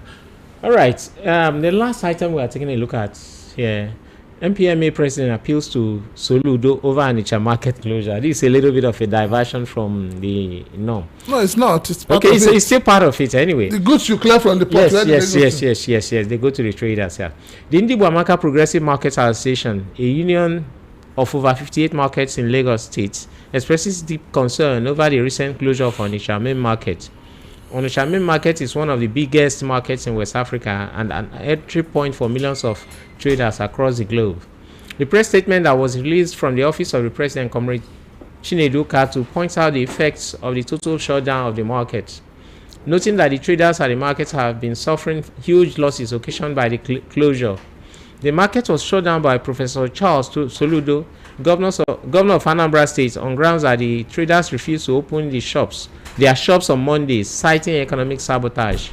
All right. The last item we are taking a look at here, MPMA president appeals to Soludo over Onitsha market closure. This is a little bit of a diversion from the norm. No, it's not. It's part okay, of it's still part of it anyway. The goods you clear from the port. Yes. They go to the traders. Yeah. The Ndibwamaka Progressive Markets Association, a union of over 58 markets in Lagos State, expresses deep concern over the recent closure of Onitsha main market. Onitsha main market is one of the biggest markets in West Africa and an entry point for millions of traders across the globe. The press statement that was released from the office of the president, Comrade Chinedu Katu, points out the effects of the total shutdown of the market, noting that the traders at the market have been suffering huge losses occasioned by the closure. The market was shut down by Professor Charles Soludo, governor of Anambra State, on grounds that the traders refused to open their shops on Mondays, citing economic sabotage.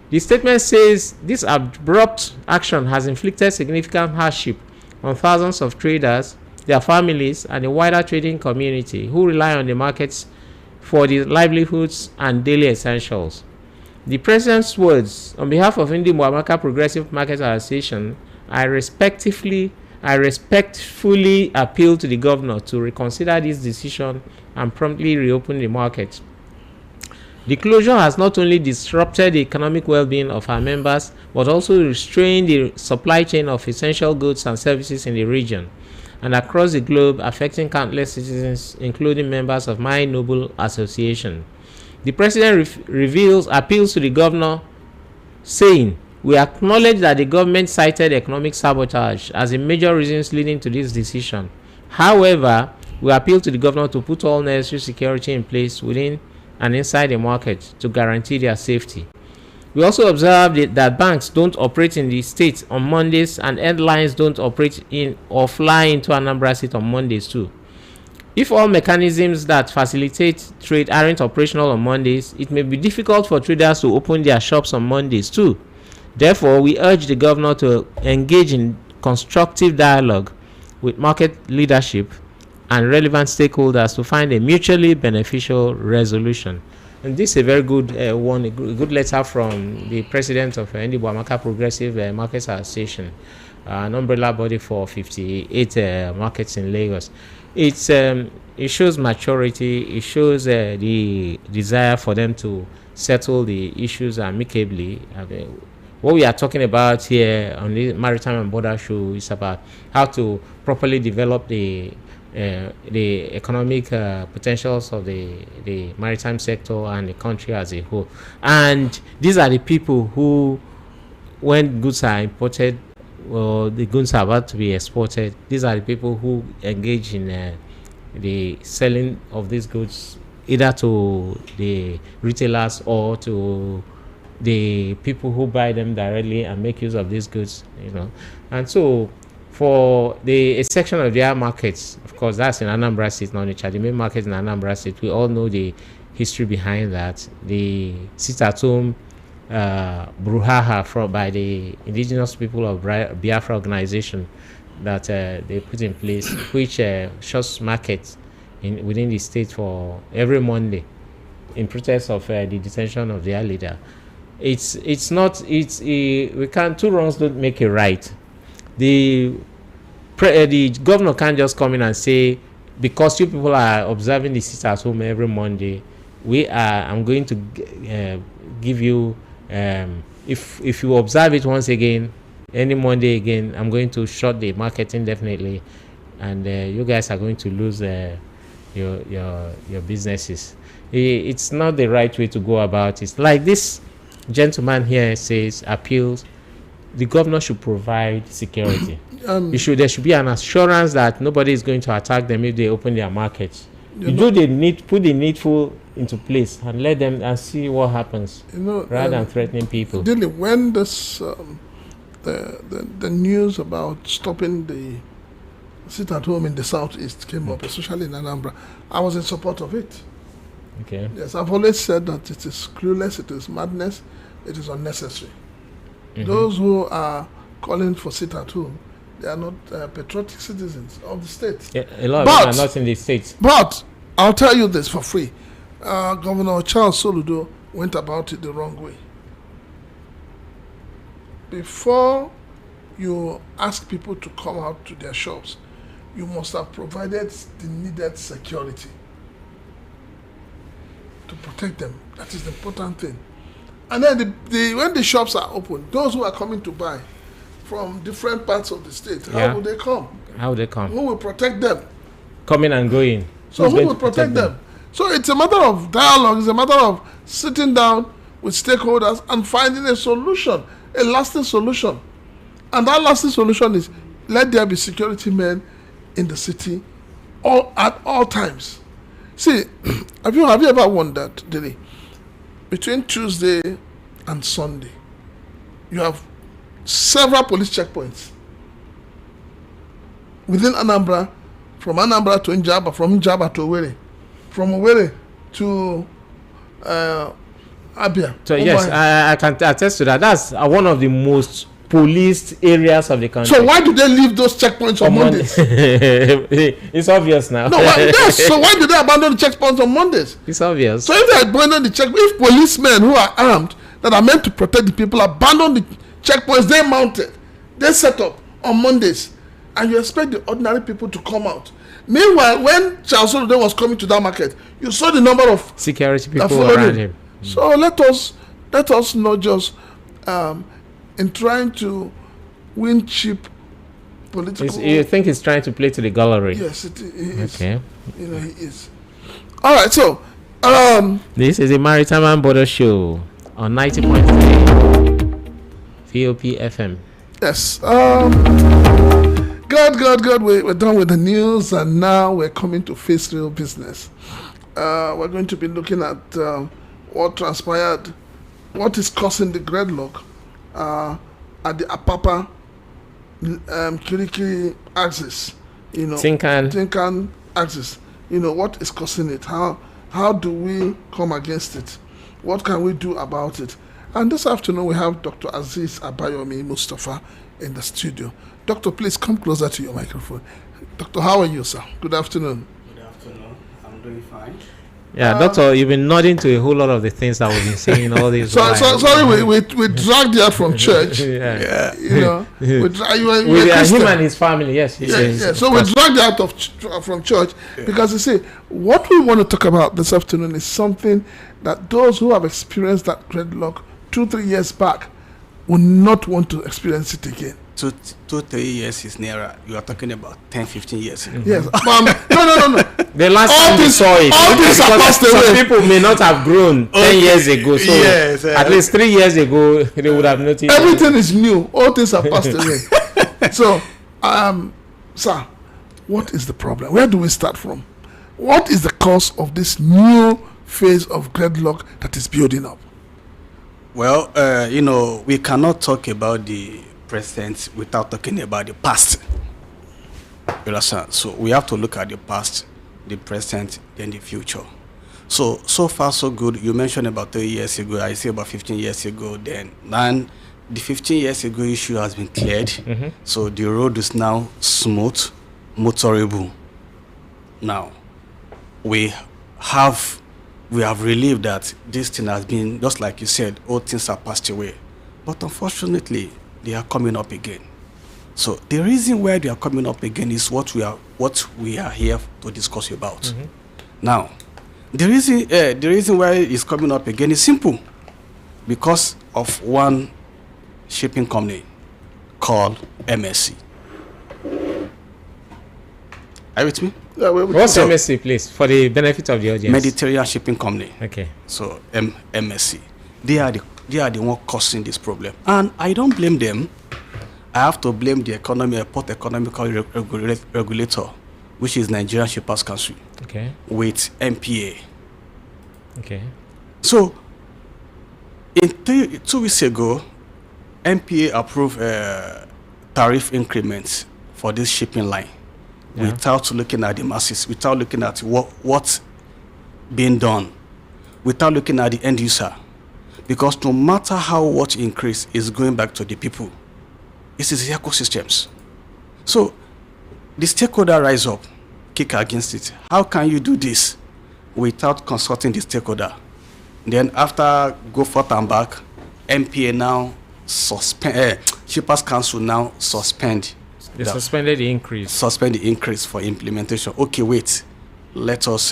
The statement says this abrupt action has inflicted significant hardship on thousands of traders, their families, and the wider trading community who rely on the markets for their livelihoods and daily essentials. The president's words, on behalf of Ndibwamaka Progressive Market Association, I respectfully appeal to the governor to reconsider this decision and promptly reopen the market. The closure has not only disrupted the economic well-being of our members, but also restrained the supply chain of essential goods and services in the region and across the globe, affecting countless citizens, including members of my noble association. The president appeals to the governor, saying, we acknowledge that the government cited economic sabotage as the major reasons leading to this decision. However, we appeal to the governor to put all necessary security in place within and inside the market to guarantee their safety. We also observed that banks don't operate in the state on Mondays and airlines don't operate in or fly into Anambra State on Mondays too. If all mechanisms that facilitate trade aren't operational on Mondays, it may be difficult for traders to open their shops on Mondays too. Therefore, we urge the governor to engage in constructive dialogue with market leadership and relevant stakeholders to find a mutually beneficial resolution. And this is a very good one, a good letter from the president of Ndibwamaka Progressive Markets Association, an umbrella body for 58 markets in Lagos. It shows maturity. It shows the desire for them to settle the issues amicably. What we are talking about here on the Maritime and Border Show is about how to properly develop the economic potentials of the maritime sector and the country as a whole. And these are the people who, when goods are imported or the goods are about to be exported, these are the people who engage in the selling of these goods either to the retailers or to the people who buy them directly and make use of these goods, And so for a section of their markets, of course, that's in Anambra State, not Onitsha, the main market in Anambra State. We all know the history behind that. The sit-at-home brouhaha by the indigenous people of Biafra organization that they put in place, which shuts markets within the state for every Monday in protest of the detention of their leader. It's not, we can't, two wrongs don't make a right. The governor can't just come in and say, because you people are observing the sit at home every Monday, I'm going to give you, if you observe it once again, any Monday again, I'm going to shut the market indefinitely, and you guys are going to lose your businesses. It's not the right way to go about it. Like this gentleman here says, appeals, the governor should provide security. There should be an assurance that nobody is going to attack them if they open their markets. Put the needful into place and let them and see what happens, rather than threatening people. When this the news about stopping the sit at home in the southeast came up, especially in Anambra, I was in support of it. Okay. Yes, I've always said that it is clueless, it is madness, it is unnecessary. Those who are calling for sit at home, they are not patriotic citizens of the state. Yeah, a lot of them are not in the state. But I'll tell you this for free. Governor Charles Soludo went about it the wrong way. Before you ask people to come out to their shops, you must have provided the needed security to protect them. That is the important thing. And then when the shops are open, those who are coming to buy from different parts of the state, how will they come? How will they come? Who will protect them? Coming and going. So who will protect them? So it's a matter of dialogue. It's a matter of sitting down with stakeholders and finding a solution, a lasting solution. And that lasting solution is, let there be security men in the city at all times. See, have you ever wondered, Dili, between Tuesday and Sunday, you have several police checkpoints within Anambra, from Anambra to Njaba, from Njaba to Owerri, from Owerri to Abia. So yes, I can attest to that. That's one of the most policed areas of the country. So why do they leave those checkpoints on Mondays? It's obvious now. No, yes. So why do they abandon the checkpoints on Mondays? It's obvious. So if they abandon the checkpoints, if policemen who are armed that are meant to protect the people abandon the checkpoints they mounted, they set up on Mondays, and you expect the ordinary people to come out. Meanwhile, when Charles Soludo was coming to that market, you saw the number of security people around him. So let us not just in trying to win cheap political. You think he's trying to play to the gallery? Yes, he is. Okay. He is. All right, so this is a Maritime and Border Show on 90.3 VOP FM. Yes. Good. We're done with the news, and now we're coming to face real business. We're going to be looking at what transpired, what is causing the gridlock at the Apapa Kirikiri axis. Tinkan axis. What is causing it? How do we come against it? What can we do about it? And this afternoon we have Dr. Aziz Abayomi Mustafa in the studio. Doctor, please come closer to your microphone. Doctor, how are you, sir? Good afternoon. Good afternoon. I'm doing fine. Yeah, Doctor, you've been nodding to a whole lot of the things that we've been saying all these sorry, we dragged you out from church. Yeah. With him and his family, yes. So we dragged you out from church because you see, what we want to talk about this afternoon is something that those who have experienced that gridlock 2-3 years back will not want to experience it again. 2-3 years is nearer. You are talking about 10-15 years. Yes. No. The last time we saw it, all things are passed away. Some people may not have grown 10 years ago. So yes, at least 3 years ago, they would have noticed. Everything is new. All things have passed away. So, sir, what is the problem? Where do we start from? What is the cause of this new phase of gridlock that is building up? Well, we cannot talk about the present without talking about the past. You understand? So we have to look at the past, the present, then the future. So far so good. You mentioned about 3 years ago. I say about 15 years ago. Then the 15 years ago issue has been cleared. So the road is now smooth, motorable. Now, we have relieved that this thing has been, just like you said, all things are passed away. But unfortunately, they are coming up again. So the reason why they are coming up again is what we are here to discuss about. Now, the reason why it's coming up again is simple, because of one shipping company called MSC. Are you with me? Yeah, What's MSC, please, for the benefit of the audience? Mediterranean Shipping Company. Okay. So MSC, they are the one causing this problem, and I don't blame them. I have to blame the Port Economical Regulator, which is Nigerian Shippers Council. Okay. With MPA. Okay. So, in 2 weeks ago, MPA approved tariff increments for this shipping line, without looking at the masses, without looking at what's being done, without looking at the end user. Because no matter how what increase is going back to the people, this is the ecosystems. So, the stakeholder rise up, kick against it. How can you do this without consulting the stakeholder? Then after go forth and back, MPA now Shippers Council now suspend. They suspended the increase. Suspend the increase for implementation. Okay, wait. Let us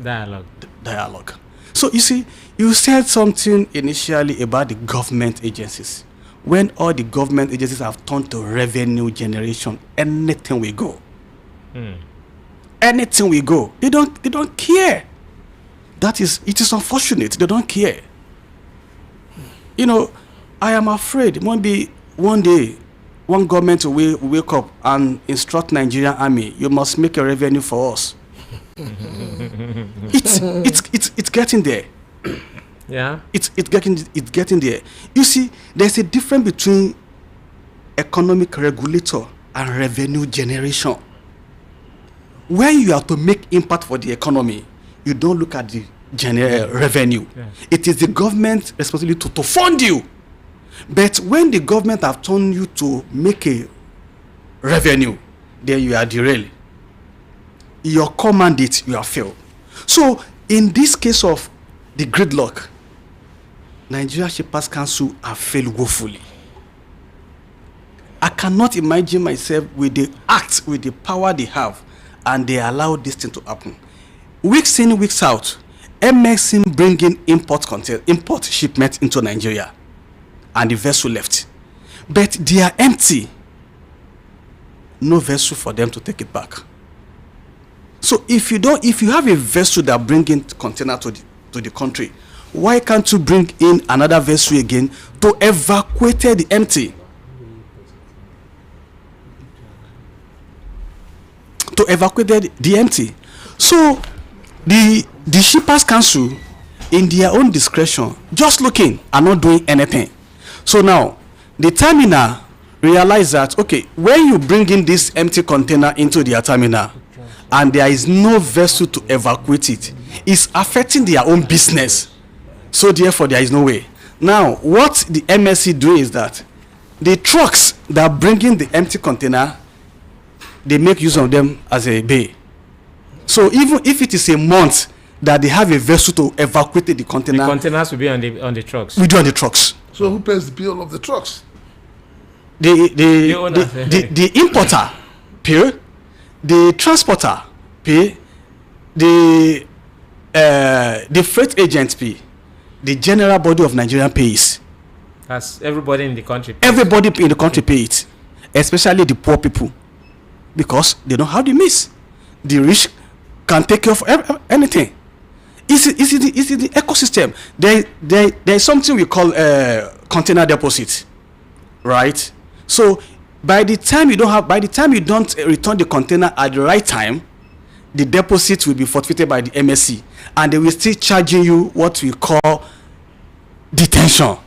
dialogue. So you see, you said something initially about the government agencies. When all the government agencies have turned to revenue generation, anything we go. Anything we go, they don't care. It is unfortunate. They don't care. You know, I am afraid maybe one day, one government will wake up and instruct Nigerian army, you must make a revenue for us. It's getting there. Yeah. It's getting there. You see, there's a difference between economic regulator and revenue generation. When you have to make impact for the economy, you don't look at the revenue. Yeah. It is the government's responsibility to fund you. But when the government have told you to make a revenue, then you are derailed. Your core mandate, you have failed. So, in this case of the gridlock, Nigeria Shippers Council have failed woefully. I cannot imagine myself with the power they have, and they allow this thing to happen. Weeks in, weeks out, MXN bringing import shipment into Nigeria, and the vessel left. But they are empty. No vessel for them to take it back. So if you have a vessel that bring in container to the country, why can't you bring in another vessel again to evacuate the empty? To evacuate the empty. So the Shippers Council, in their own discretion, just looking and not doing anything. So now the terminal realize that, okay, when you bring in this empty container into their terminal and there is no vessel to evacuate it, it's affecting their own business. So therefore there is no way. Now what the MSC do is that the trucks that bring in the empty container, they make use of them as a bay. So even if it is a month that they have a vessel to evacuate the container, the containers will be on the trucks. We do on the trucks. So who pays the bill of the trucks? The importer pay, the transporter pay, the freight agent pay, the general body of Nigerian pays. That's everybody in the country. Everybody in the country pay it, especially the poor people, because they don't have the means. The rich can take care of anything. It's the ecosystem. There is something we call container deposit, right? So by the time you don't return the container at the right time, the deposit will be forfeited by the MSC, and they will still charging you what we call detention.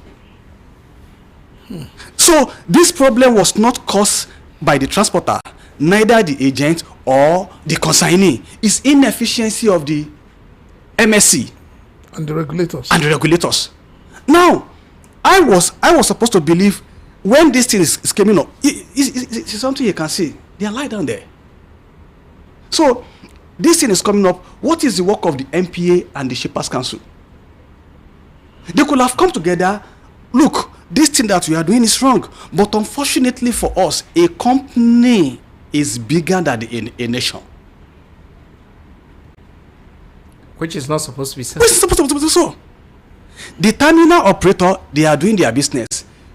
So this problem was not caused by the transporter, neither the agent or the consignee. It's inefficiency of the MSC and the regulators. Now, I was supposed to believe when this thing is coming up, it's something you can see. They are lying down there. So this thing is coming up. What is the work of the MPA and the Shippers Council? They could have come together. Look, this thing that we are doing is wrong. But unfortunately for us, a company is bigger than a nation. Which is not supposed to be so. Which is supposed to be so. The terminal operator, they are doing their business.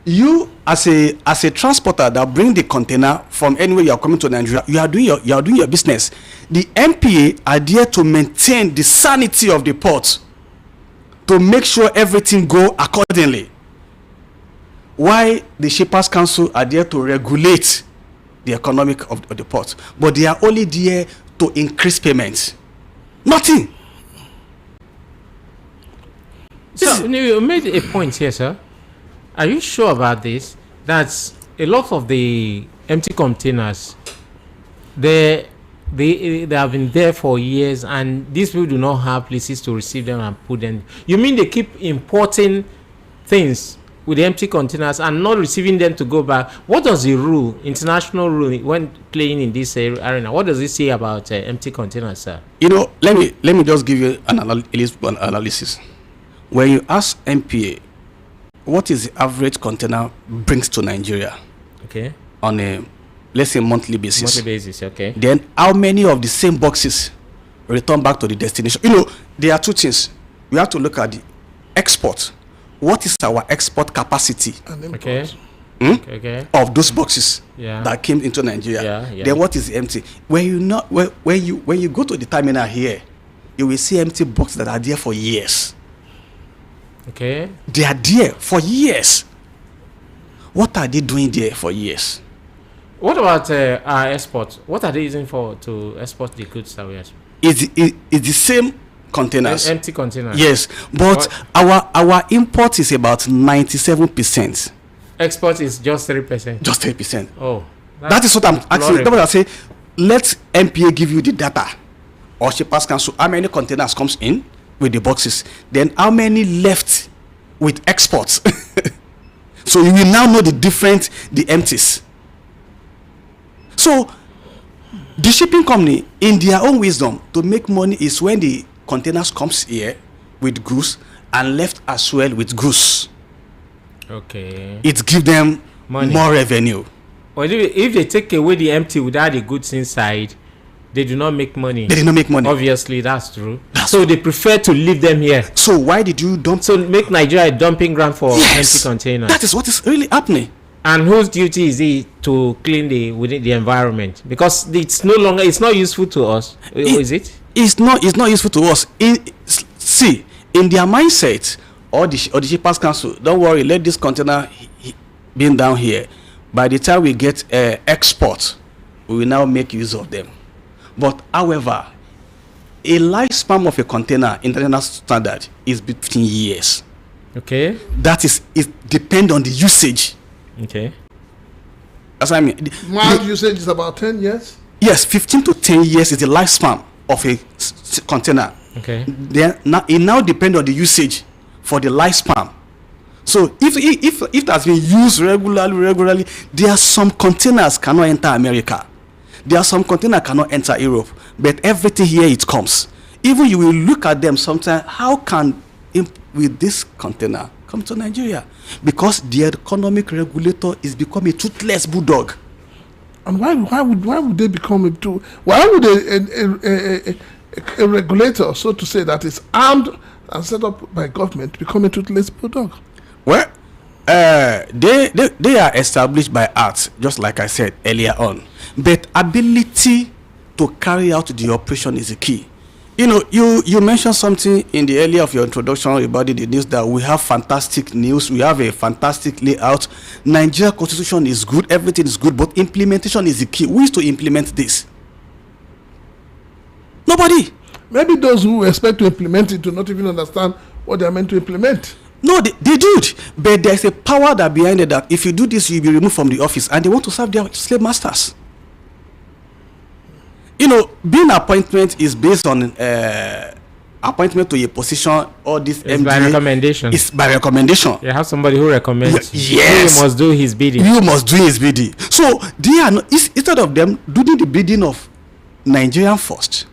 You, as a transporter that bring the container from anywhere you are coming to Nigeria, you are doing your business. The MPA are there to maintain the sanity of the port, to make sure everything go accordingly. Why the Shippers Council are there to regulate the economic of the port, but they are only there to increase payments. Nothing. So you made a point here, sir. Are you sure about this? That a lot of the empty containers, they have been there for years, and these people do not have places to receive them and put them. You mean they keep importing things with the empty containers and not receiving them to go back? What does the rule, international rule, when playing in this arena, what does it say about empty containers, sir? Let me just give you an analysis. When you ask MPA, what is the average container brings to Nigeria? Okay. On a, let's say, monthly basis. Monthly basis, okay. Then how many of the same boxes return back to the destination? There are two things. We have to look at the export. What is our export capacity? Okay. Okay. Of those boxes that came into Nigeria? Yeah. Then what is the empty? When you go to the terminal here, you will see empty boxes that are there for years. Okay. They are there for years. What are they doing there for years? What about our export? What are they using to export the goods that we export? It's the same containers. Empty containers. Yes, but our import is about 97%. Export is just 3%. Just 3%. Oh, that is what I'm asking. I say, let MPA give you the data, or Shippers Council, how many containers comes in with the boxes, then how many left with exports. So you will now know the empties. So the shipping company, in their own wisdom, to make money is when the containers comes here with goods and left as well with goods. Okay. It gives them money. More revenue. Or if they take away the empty without the goods inside, they do not make money. They do not make money. Obviously, that's true. So they prefer to leave them here. So why did you dump? So make Nigeria a dumping ground for empty containers. That is what is really happening. And whose duty is it to clean within the environment? Because it's not useful to us. Is it? It's not useful to us. In their mindset, or the Shippers Council, don't worry, let this container be down here. By the time we get export, we will now make use of them. But however, a lifespan of a container, international standard, is between years. Okay. That is, it depends on the usage. Okay. That's what I mean. Mild usage is about 10 years? Yes, 15 to 10 years is the lifespan of a container. Okay. Then it now depends on the usage for the lifespan. So if it has been used regularly, there are some containers cannot enter America. There are some containers cannot enter Europe. But everything here it comes. Even you will look at them sometimes. How can with this container come to Nigeria? Because the economic regulator is becoming a toothless bulldog. And why would they become a tool? Why would a regulator, so to say, that is armed and set up by government become a toothless bulldog? Well, they are established by acts, just like I said earlier on. But ability to carry out the operation is the key. You mentioned something in the earlier of your introduction about the news that we have fantastic news, we have a fantastic layout. Nigeria constitution is good, everything is good, but implementation is the key. Who is to implement this? Nobody. Maybe those who expect to implement it do not even understand what they are meant to implement. No, they do it, but there's a power that behind it that if you do this, you'll be removed from the office, and they want to serve their slave masters. Being appointment is based on appointment to a position, all this It's by recommendation. It's by recommendation. You have somebody who recommends. Yes. You must do his bidding. You must do his bidding. So they are not, instead of them doing the bidding of Nigerian first,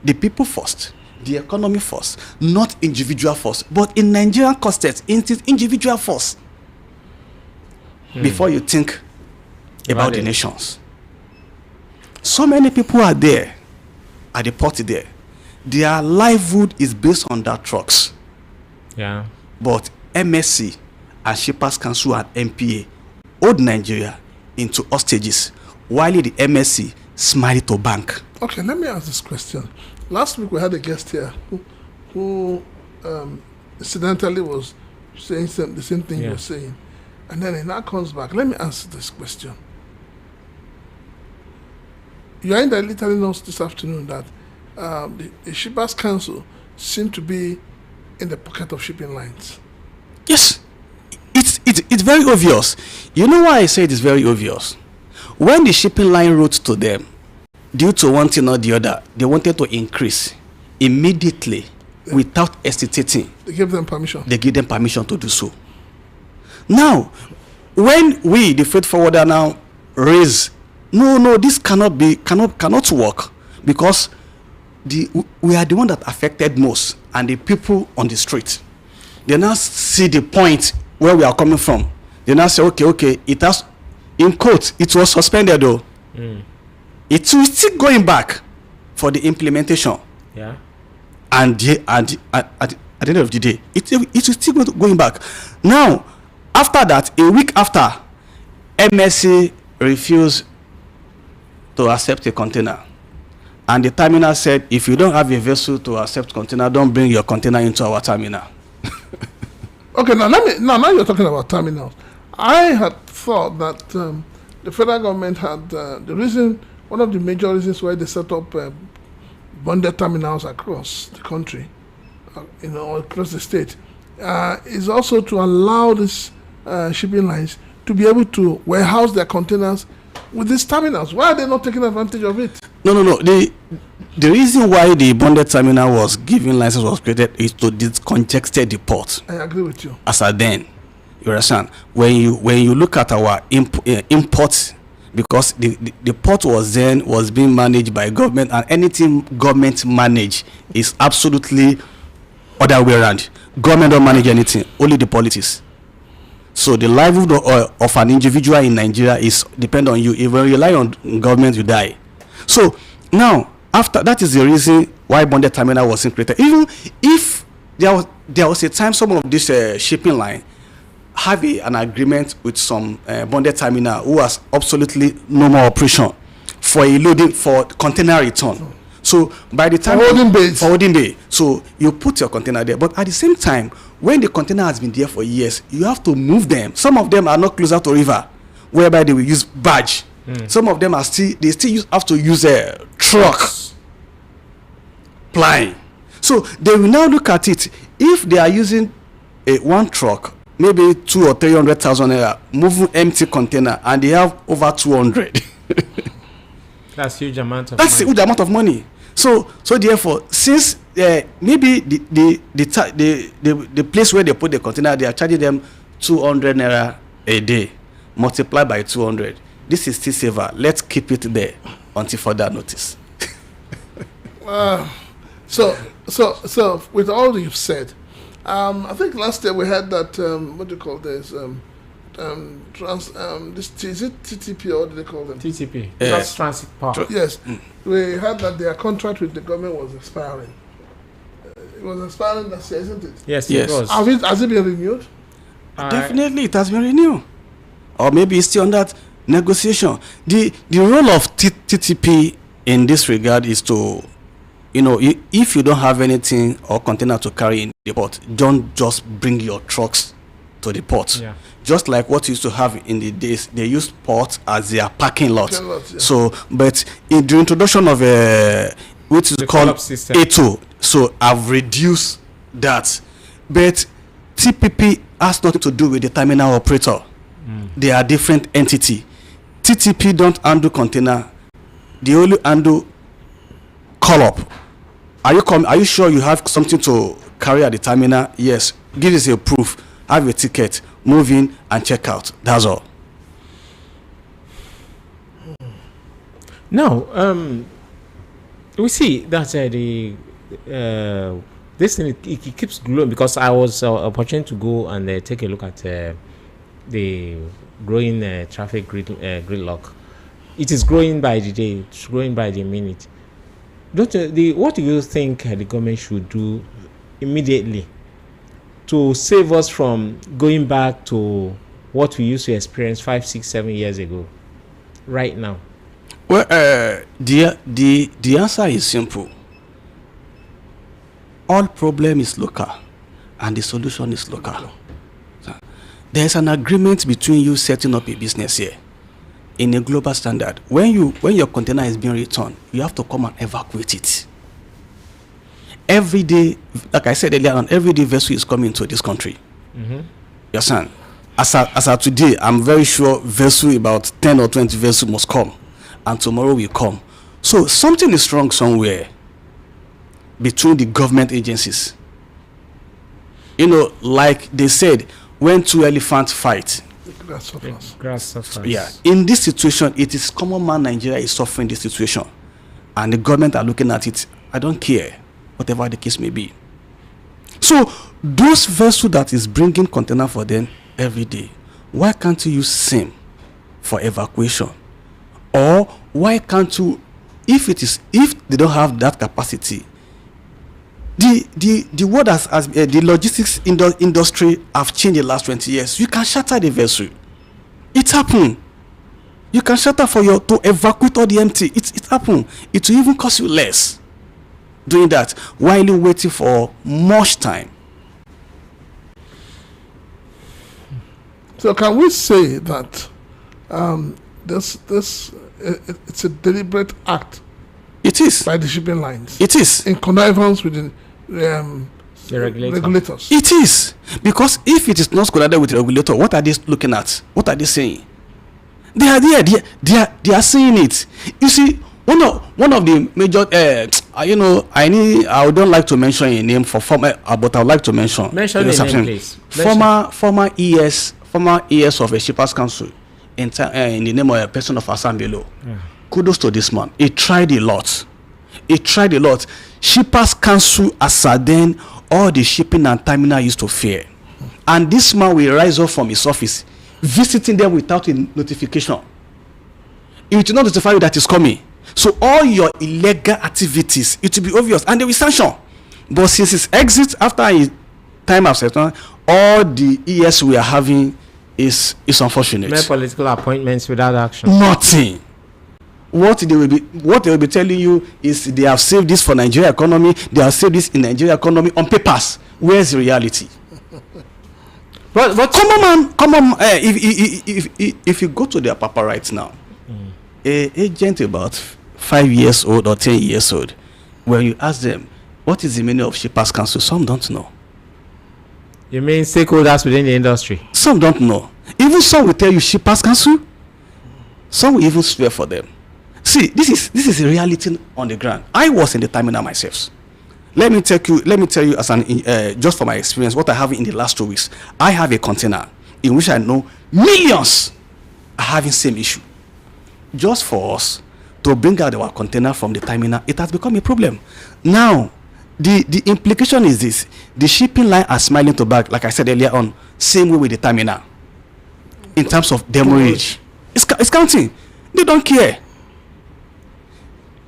the people first, the economy first, not individual first. But in Nigerian context, it is individual first before you think about the nations. So many people are there at the port there. Their livelihood is based on that trucks. Yeah. But MSC and Shippers Council and MPA hold Nigeria into hostages, while the MSC smiled to bank. Okay, let me ask this question. Last week we had a guest here who incidentally was saying the same thing you were saying. And then he now comes back. Let me ask this question. You are indirectly telling us this afternoon that the Shippers Council seem to be in the pocket of shipping lines. Yes, it's very obvious. You know why I say it is very obvious? When the shipping line wrote to them, due to one thing or the other, they wanted to increase immediately without hesitating. They gave them permission. They give them permission to do so. Now, when we, the freight forwarder, now raise, no, this cannot work, because we are the one that affected most, and the people on the street. They now see the point where we are coming from. They now say, okay, it has, in quote, it was suspended though. It will still going back for the implementation. Yeah. And at the end of the day, it will still going back. Now, after that, a week after, MSC refused to accept a container. And the terminal said, if you don't have a vessel to accept container, don't bring your container into our terminal. Okay, now you're talking about terminals. I had thought that the federal government had one of the major reasons why they set up bonded terminals across the country, across the state, is also to allow these shipping lines to be able to warehouse their containers with these terminals. Why are they not taking advantage of it? No. The reason why the bonded terminal was given license was created is to decongest the port. I agree with you. As a then, you understand, when you look at our imports, because the port was being managed by government, and anything government manage is absolutely other way around. Government don't manage anything, only the politics. So the livelihood of an individual in Nigeria is depend on you. If you rely on government, you die. So now, after that is the reason why bonded terminal was created. Even if there was a time some of this shipping line have an agreement with some bonded terminal who has absolutely no more operation for a loading for container return. So by the time for holding bay, so you put your container there, but at the same time, when the container has been there for years, you have to move them. Some of them are not closer to river, whereby they will use barge. Some of them have to use trucks plying. So they will now look at it. If they are using one truck, maybe 200,000 or 300,000 naira, moving empty container, and they have over 200. That's huge amount of That's money. a huge amount of money. So therefore, since maybe the place where they put the container, they are charging them 200 naira a day, multiplied by 200. This is still safer. Let's keep it there until further notice. So with all you've said, I think last year we had that what do you call this? Is it TTP or what do they call them? TTP. Yeah. That's transit power. Yes, we heard that their contract with the government was expiring. It was expiring last year, isn't it? Yes, Yes. it was. Has it been renewed? Definitely, it has been renewed, or maybe it's still on that negotiation. The role of TTP in this regard is to, if you don't have anything or container to carry in the port, don't just bring your trucks to the port. Yeah. Just like what used to have in the days, they used port as their parking lot. Yeah. So, but in the introduction of which is The called collapse system. A2, so I've reduced that. But TPP has nothing to do with the terminal operator. They are different entity. TTP don't handle container. They only handle call up Are you sure you have something to carry at the terminal? Yes. Give us a proof. Have a ticket. Move in and check out. That's all. Now, we see that this thing it keeps growing, because I was opportunity to go and take a look at the growing traffic gridlock. It is growing by the day. It's growing by the minute. What do you think the government should do immediately to save us from going back to what we used to experience 5, 6, 7 years ago, right now? Well, the answer is simple. All problem is local, and the solution is local. So, there is an agreement between you setting up a business here in a global standard. When your container is being returned, you have to come and evacuate it. Every day, like I said earlier on, every day vessel is coming to this country. Mm-hmm. Yes, sir. As of today, I'm very sure vessel, about 10 or 20 vessels must come, and tomorrow will come. So something is wrong somewhere between the government agencies. You know, like they said, when two elephants fight, grass suffers. Yeah. In this situation, it is common man Nigeria is suffering this situation, and the government are looking at it. I don't care, whatever the case may be. So those vessels that is bringing container for them every day, why can't you use same for evacuation? Or why can't you, if they don't have that capacity, the world has the logistics industry have changed the last 20 years. You can charter the vessel. It happened. You can charter to evacuate all the empty. It happened. It will even cost you less doing that while you waiting for much time. So can we say that it's a deliberate act? It is by the shipping lines. It is in connivance with the regulators. It is, because if it is not collided with the regulator, what are they looking at? What are they saying? They are there. They are saying it. You see, one of the major, I don't like to mention a name for former, but I would like to mention the name, please. Former ES of a Shippers Council in the name of a person of Asambelo. Yeah. Kudos to this man. He tried a lot. Shippers Council as then all the shipping and terminal used to fear. And this man will rise up from his office, visiting them without a notification. He will not notify you that is coming. So all your illegal activities, it will be obvious, and they will sanction. But since his exit after his time of settled, all the ES we are having is unfortunate. Mere political appointments without action. Nothing. What they will be telling you is they have saved this for Nigeria economy. They have saved this in Nigeria economy on papers. Where's the reality? But come on. If you go to their papa right now, a agent about 5 years old or 10 years old, when you ask them what is the meaning of Shippers Council, some don't know. You mean stakeholders within the industry? Some don't know. Even some will tell you Shippers Council. Some will even swear for them. See, this is a reality on the ground. I was in the terminal myself. Let me tell you as just from my experience, what I have in the last 2 weeks. I have a container in which I know millions are having same issue. Just for us to bring out our container from the terminal, it has become a problem. Now, the implication is this: the shipping line are smiling to back, like I said earlier on, same way with the terminal. In terms of demurrage, it's counting. They don't care.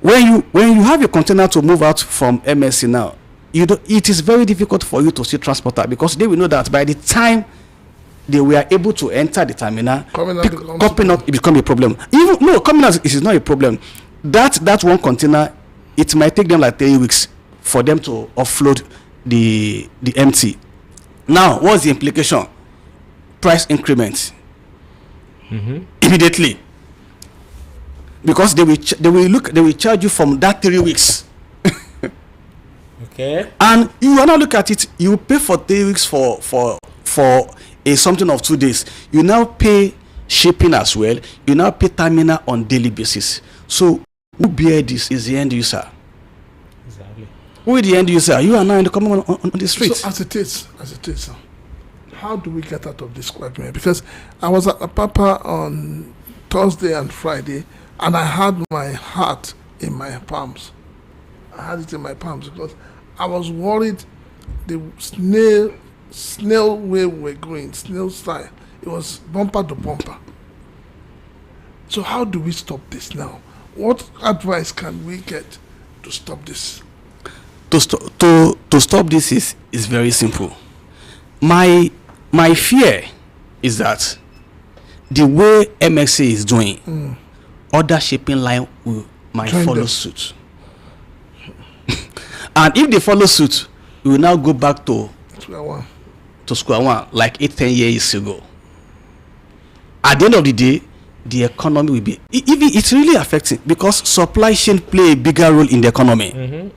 When you have your container to move out from MSC now, it is very difficult for you to see transporter, because they will know that by the time they were able to enter the terminal, coming out, it becomes a problem. Coming out is not a problem. That one container, it might take them like 3 weeks for them to offload the empty. Now, what's the implication? Price increment. Immediately. Because they will charge you from that 3 weeks. Okay. And you will not look at it. You pay for 3 weeks for a something of 2 days. You now pay shipping as well. You now pay terminal on daily basis. So who bear this is the end user. Exactly. Who is the end user? You are now in the common on the street. So as it is, sir, how do we get out of this quagmire? Because I was at Apapa on Thursday and Friday, and I had my heart in my palms. I had it in my palms because I was worried the snail way we're going, snail style. It was bumper to bumper. So how do we stop this now? What advice can we get to stop this? To stop this is very simple. My fear is that the way MXA is doing, other shipping line might follow suit. And if they follow suit, we will now go back to square one like 8-10 years ago. At the end of the day, the economy will be even it's really affecting because supply chain play a bigger role in the economy.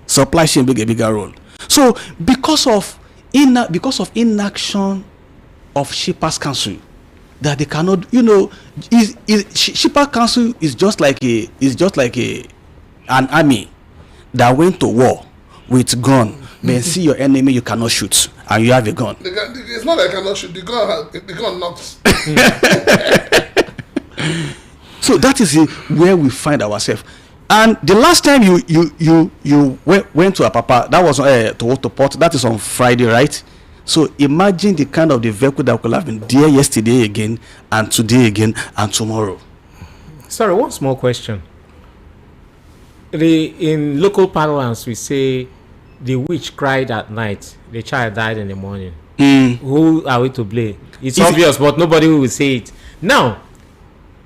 Supply chain play a bigger role. So because of inaction of Shippers Council, that they cannot, Shippers Council is just like an army that went to war with gun. Then see your enemy, you cannot shoot, and you have a gun. It's not like I cannot shoot. The gun knocks. So that is where we find ourselves. And the last time you went to Apapa, that was to Port. That is on Friday, right? So imagine the kind of the vehicle that could have been there yesterday again, and today again, and tomorrow. Sorry, one small question. In local parlance, we say the witch cried at night, the child died in the morning. Who are we to blame? It's obvious, but nobody will say it. Now,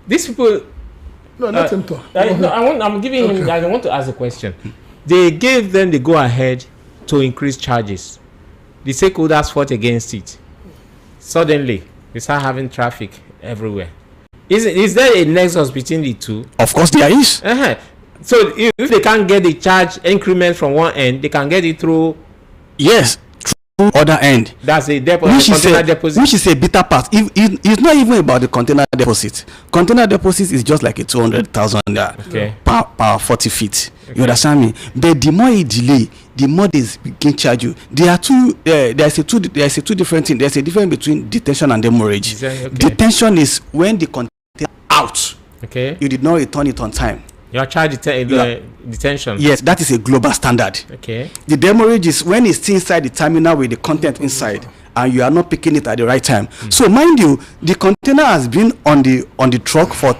these people. No, let him talk. I'm giving him. I want to ask a question. They gave them the go ahead to increase charges. The stakeholders fought against it. Suddenly, they start having traffic everywhere. Is there a nexus between the two? Of course, there is. So if they can't get the charge increment from one end, they can get it through. Yes, through other end. That's a container deposit. Which is a bitter part. It's not even about the container deposit. Container deposit is just like a 200,000 per 40 feet. Okay. You understand me? But the more you delay, the more they can charge you. There are two different things. There's a difference between detention and demurrage. Okay. Detention is when the container out. Okay. You did not return it on time. You are charged detention. Yes, that is a global standard. Okay. The demurrage is when it's inside the terminal with the content inside, and you are not picking it at the right time. So mind you, the container has been on the truck for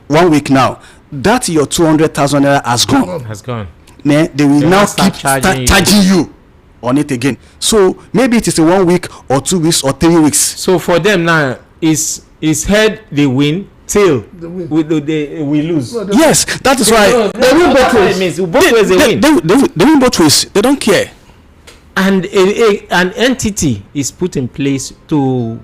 1 week now. That your 200,000 naira has gone. Has gone. They will now keep charging you on it again. So maybe it is a 1 week or 2 weeks or 3 weeks. So for them now, is head they win, tail we lose. No, yes, that is why they win both ways. Both ways they win. They win both ways. They don't care. And an entity is put in place to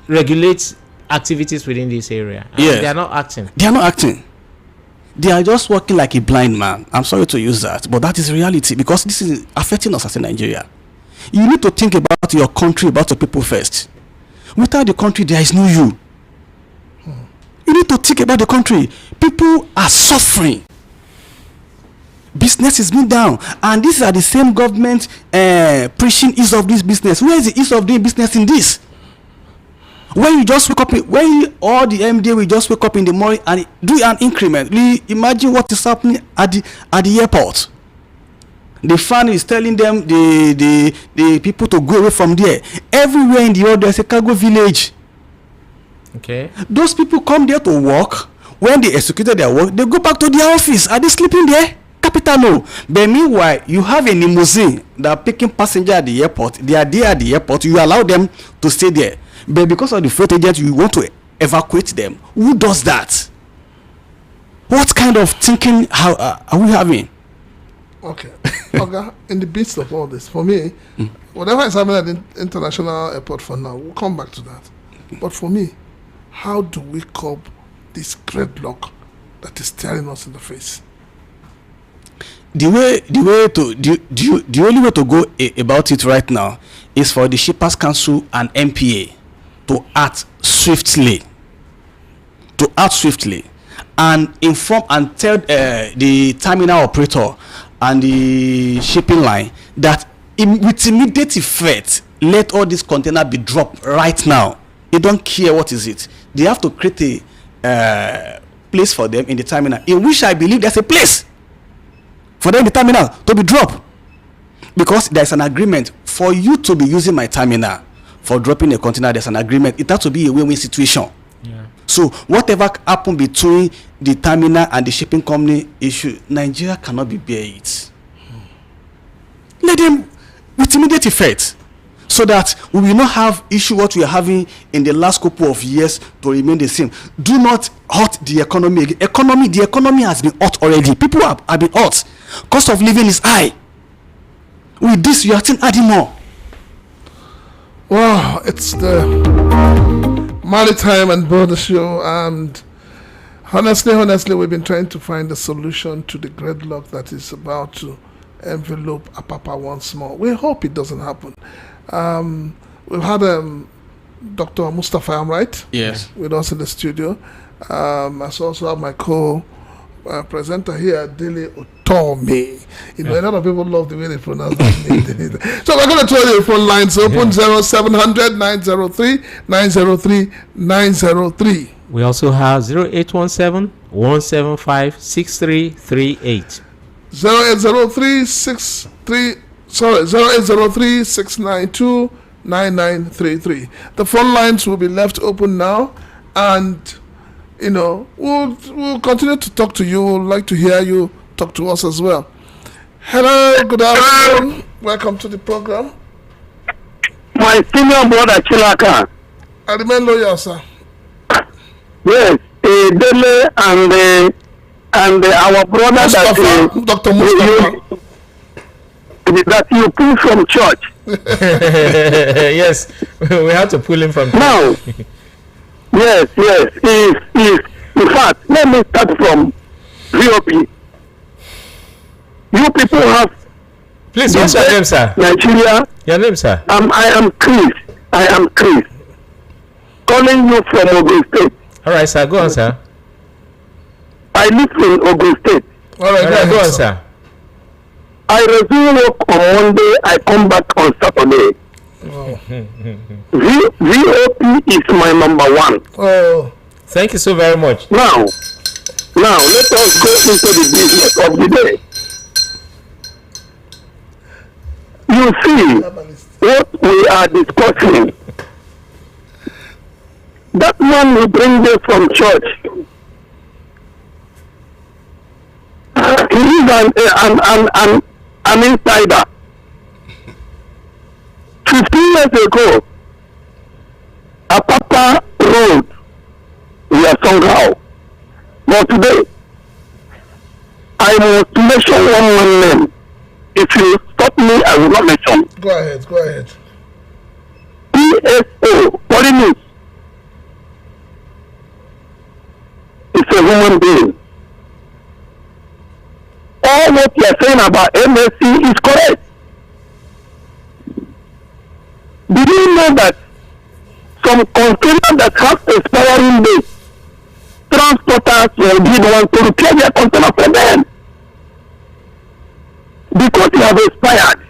regulate activities within this area. Yes. They are not acting. They are just working like a blind man. I'm sorry to use that, but that is reality because this is affecting us as in Nigeria. You need to think about your country, about your people first. Without the country, there is no you. You need to think about the country. People are suffering. Business is being down, and these are the same government preaching ease of this business. Where is the ease of doing business in this? When you just wake up, all the MD will just wake up in the morning and do an increment. Imagine what is happening at the airport. The fan is telling them the people to go away from there. Everywhere in the world there's a cargo village. Okay. Those people come there to work. When they executed their work, they go back to their office. Are they sleeping there? Capital no. But meanwhile, you have a limousine that are picking passengers at the airport. They are there at the airport. You allow them to stay there. But because of the freight agent, you want to evacuate them. Who does that? What kind of thinking are we having? Okay. In the midst of all this, for me, whatever is happening at the international airport for now, we'll come back to that. But for me, how do we curb this gridlock that is staring us in the face? The only way to go about it right now is for the Shippers Council and MPA to act swiftly, and inform and tell the terminal operator and the shipping line that with immediate effect, let all these containers be dropped right now. They don't care what is it. They have to create a place for them in the terminal, in which I believe there's a place for them in the terminal to be dropped. Because there's an agreement for you to be using my terminal for dropping a container. There's an agreement. It has to be a win-win situation. Yeah. So whatever happen between the terminal and the shipping company issue, Nigeria cannot be bear it. Let them with immediate effect, so that we will not have issue what we are having in the last couple of years to remain the same. Do not hurt the economy. The economy has been hurt already. People have been hurt. Cost of living is high. With this, you are still adding more. Wow, it's the Maritime and Border Show, and honestly, we've been trying to find a solution to the gridlock that is about to envelope Apapa once more. We hope it doesn't happen. We've had Dr. Mustafa, I'm right? Yes. With us in the studio. I also have my presenter here, Dele Otome. You know, a lot of people love the way they pronounce that name. So we're going to tell you the phone lines open, 0700 903 903 903. We also have 0817 175 6338. 0803 692 9933. The phone lines will be left open now, and you know, we'll continue to talk to you. We'd like to hear you talk to us as well. Hello, good afternoon. Welcome to the program. My senior brother Chilaka. I remain loyal, sir. Yes, Dele and our brother Mustafa, Dr. Mustafa. That you pull from church. Yes, we have to pull him from church. Now, yes. In fact, let me start from VOP. You people have. Please, what's your name, sir? Nigeria. Your name, sir? I am Chris. Calling you from Ogun State. All right, sir. Go on, sir. I live in Ogun State. All right, Go on, sir. I resume work on Monday. I come back on Saturday. Oh. VOP is my number one. Oh. Thank you so very much. Now, let us go into the business of the day. You see what we are discussing. That man will bring them from church. He is an insider. 15 years ago, Apapa Road, we are somehow. But today, I must mention one man name. If you stop me, I will not mention. Go ahead. PSO, Polynews, is a human being. All what you are saying about MSC is correct. Do you know that some containers that have expiring date, transporters will be the ones to repair their container for them because they have expired?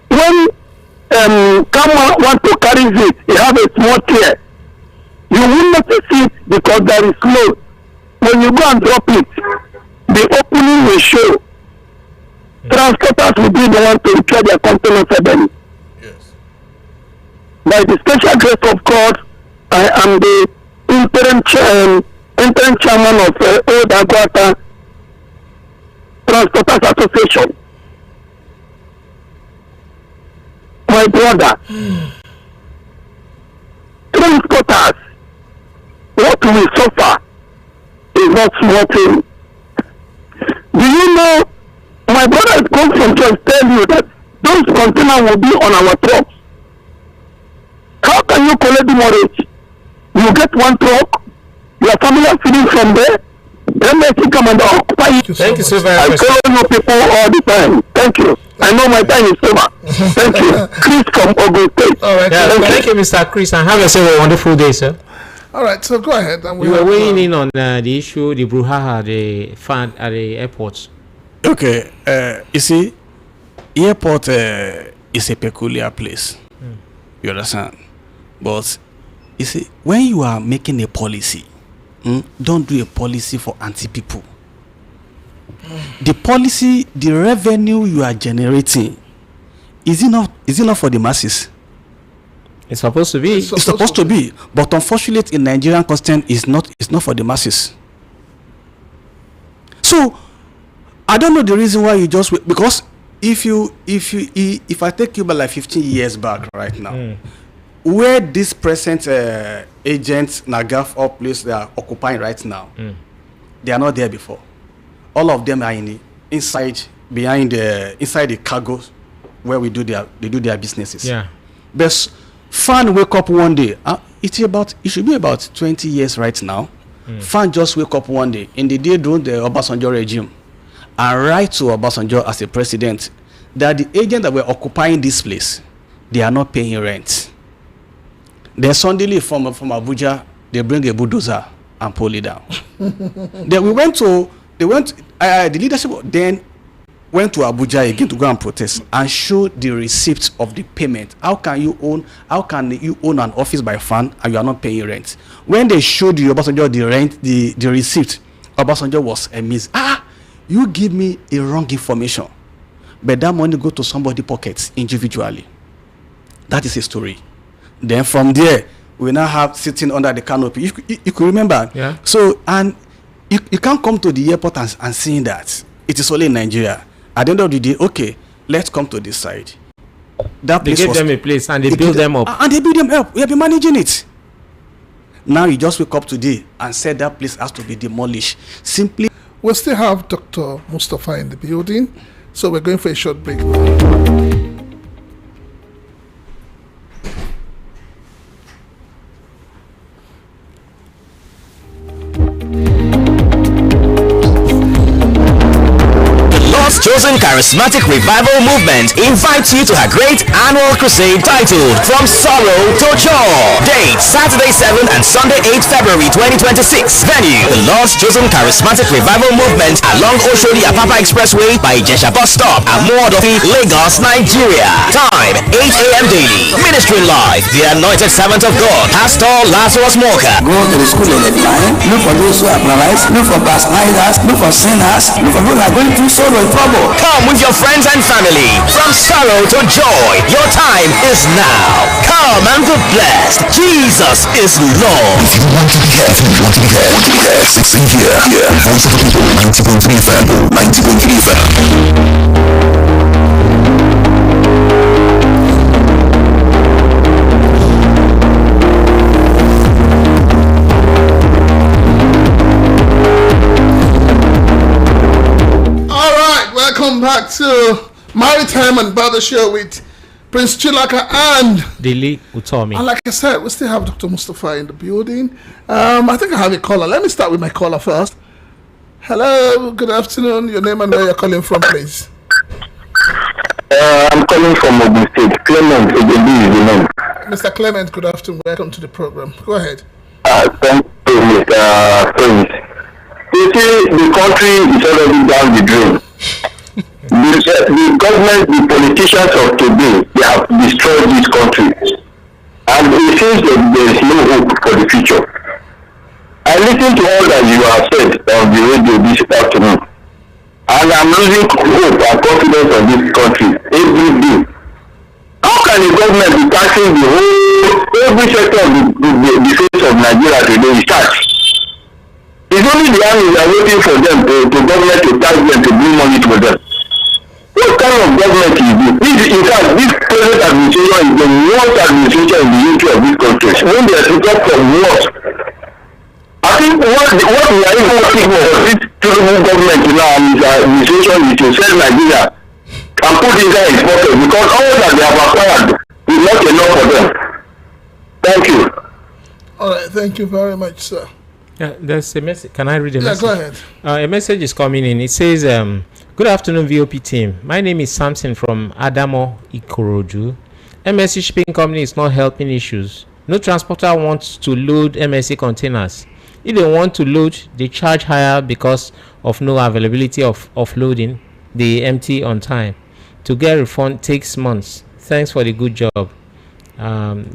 When someone want to carry it, they have a small tear. You will not see it because there is load. When you go and drop it, the opening will show. Transporters will be the one to repair their container for them. By the special grace of God, I am the interim chairman of Old Aguata Transporters Association. My brother, transporters, what we suffer is not small thing. Do you know, my brother has come from church tell you that those containers will be on our trucks. How can you collect the mortgage? You get one truck, your family are feeding from there, then they come and occupy it. Thank you so very I much. call you people all the time. Thank you. I know my time is over. Thank you. Chris from Ogun State. All right. Yeah, thank you, Mr. Chris, and have yourself a wonderful day, sir. All right, so go ahead. And You were weighing in on the issue, the brouhaha they found at the airport. Okay, you see, airport is a peculiar place. You understand? But you see, when you are making a policy, don't do a policy for anti-people. The policy, the revenue you are generating, is it not for the masses? It's supposed to be. It's supposed to be, but unfortunately, in Nigerian content, it's not for the masses. So, I don't know the reason why you just wait, because if I take you back like 15 years back right now, where this present agents Nagaf or place they are occupying right now, they are not there before. All of them are inside the cargo where they do their businesses. Yeah. But fan wake up one day. It should be about 20 years right now. Fan just wake up one day in the day during the Obasanjo regime and write to Obasanjo as a president that the agents that were occupying this place, they are not paying rent. Then suddenly from Abuja, they bring a bulldozer and pull it down. Then the leadership then went to Abuja again to go and protest and show the receipt of the payment. How can you own an office by fan and you are not paying rent? When they showed you Obasanjo the receipt, Obasanjo was amazed. You give me a wrong information, but that money go to somebody's pockets individually. That is a story. Then from there, we now have sitting under the canopy. You could remember. Yeah. So, and you can't come to the airport and seeing that it is only in Nigeria. At the end of the day, okay, let's come to this side. That They place gave them a place and they build them up. And they build them up. We have been managing it. Now you just wake up today and said that place has to be demolished. Simply. We still have Dr. Mustafa in the building, so we're going for a short break now. Chosen Charismatic Revival Movement invites you to her great annual crusade titled From Sorrow to Joy. Date Saturday 7th and Sunday 8th February 2026. Venue the Lord's Chosen Charismatic Revival Movement along Oshodi Apapa Expressway by Jesha Bus Stop at Moadofi, Lagos, Nigeria. Time 8 a.m. daily. Ministry live. The Anointed Servant of God, Pastor Lazarus Moka. Go to the school of the blind. Look for those who are paralyzed. Look for backsliders. Look for sinners. Look for those who are going through sorrow and trouble. Come with your friends and family. From sorrow to joy. Your time is now. Come and be blessed. Jesus is Lord. If you want to be heard, sing here. Voice of the People, 90.3 FM, 90.3 FM. Welcome back to Maritime and Brother Show with Prince Chilaka and Dili Utomi. And like I said, we still have Dr. Mustafa in the building. I think I have a caller. Let me start with my caller first. Hello, good afternoon. Your name and where you're calling from, please. I'm calling from Ogun State. Clement Ogunbi is the name. Mr. Clement, good afternoon. Welcome to the program. Go ahead. Thank you, Mr. Prince. You see, the country is already down the drain. The government, the politicians of today, they have destroyed this country. And it seems that there is no hope for the future. I listened to all that you have said on the radio this afternoon. And I'm losing hope and confidence on this country every day. How can the government be taxing every sector of the face of Nigeria today is taxed? It's only the army that are waiting for them to government to tax them to bring money to them. What kind of government is this? In fact, this present administration is the worst administration in the history of this country. When they are taken from what? I think what we are even working for this terrible government now and its administration is to sell Nigeria and put inside its pocket because all that they have acquired is not enough for them. Thank you. All right, thank you very much, sir. Yeah, there's a message. Can I read a message? Yeah, go ahead. A message is coming in. It says, good afternoon, VOP team. My name is Samson from Adamo Ikorodu. MSC shipping company is not helping issues. No transporter wants to load MSC containers. If they want to load, they charge higher because of no availability of loading. they empty on time. To get refund takes months. Thanks for the good job.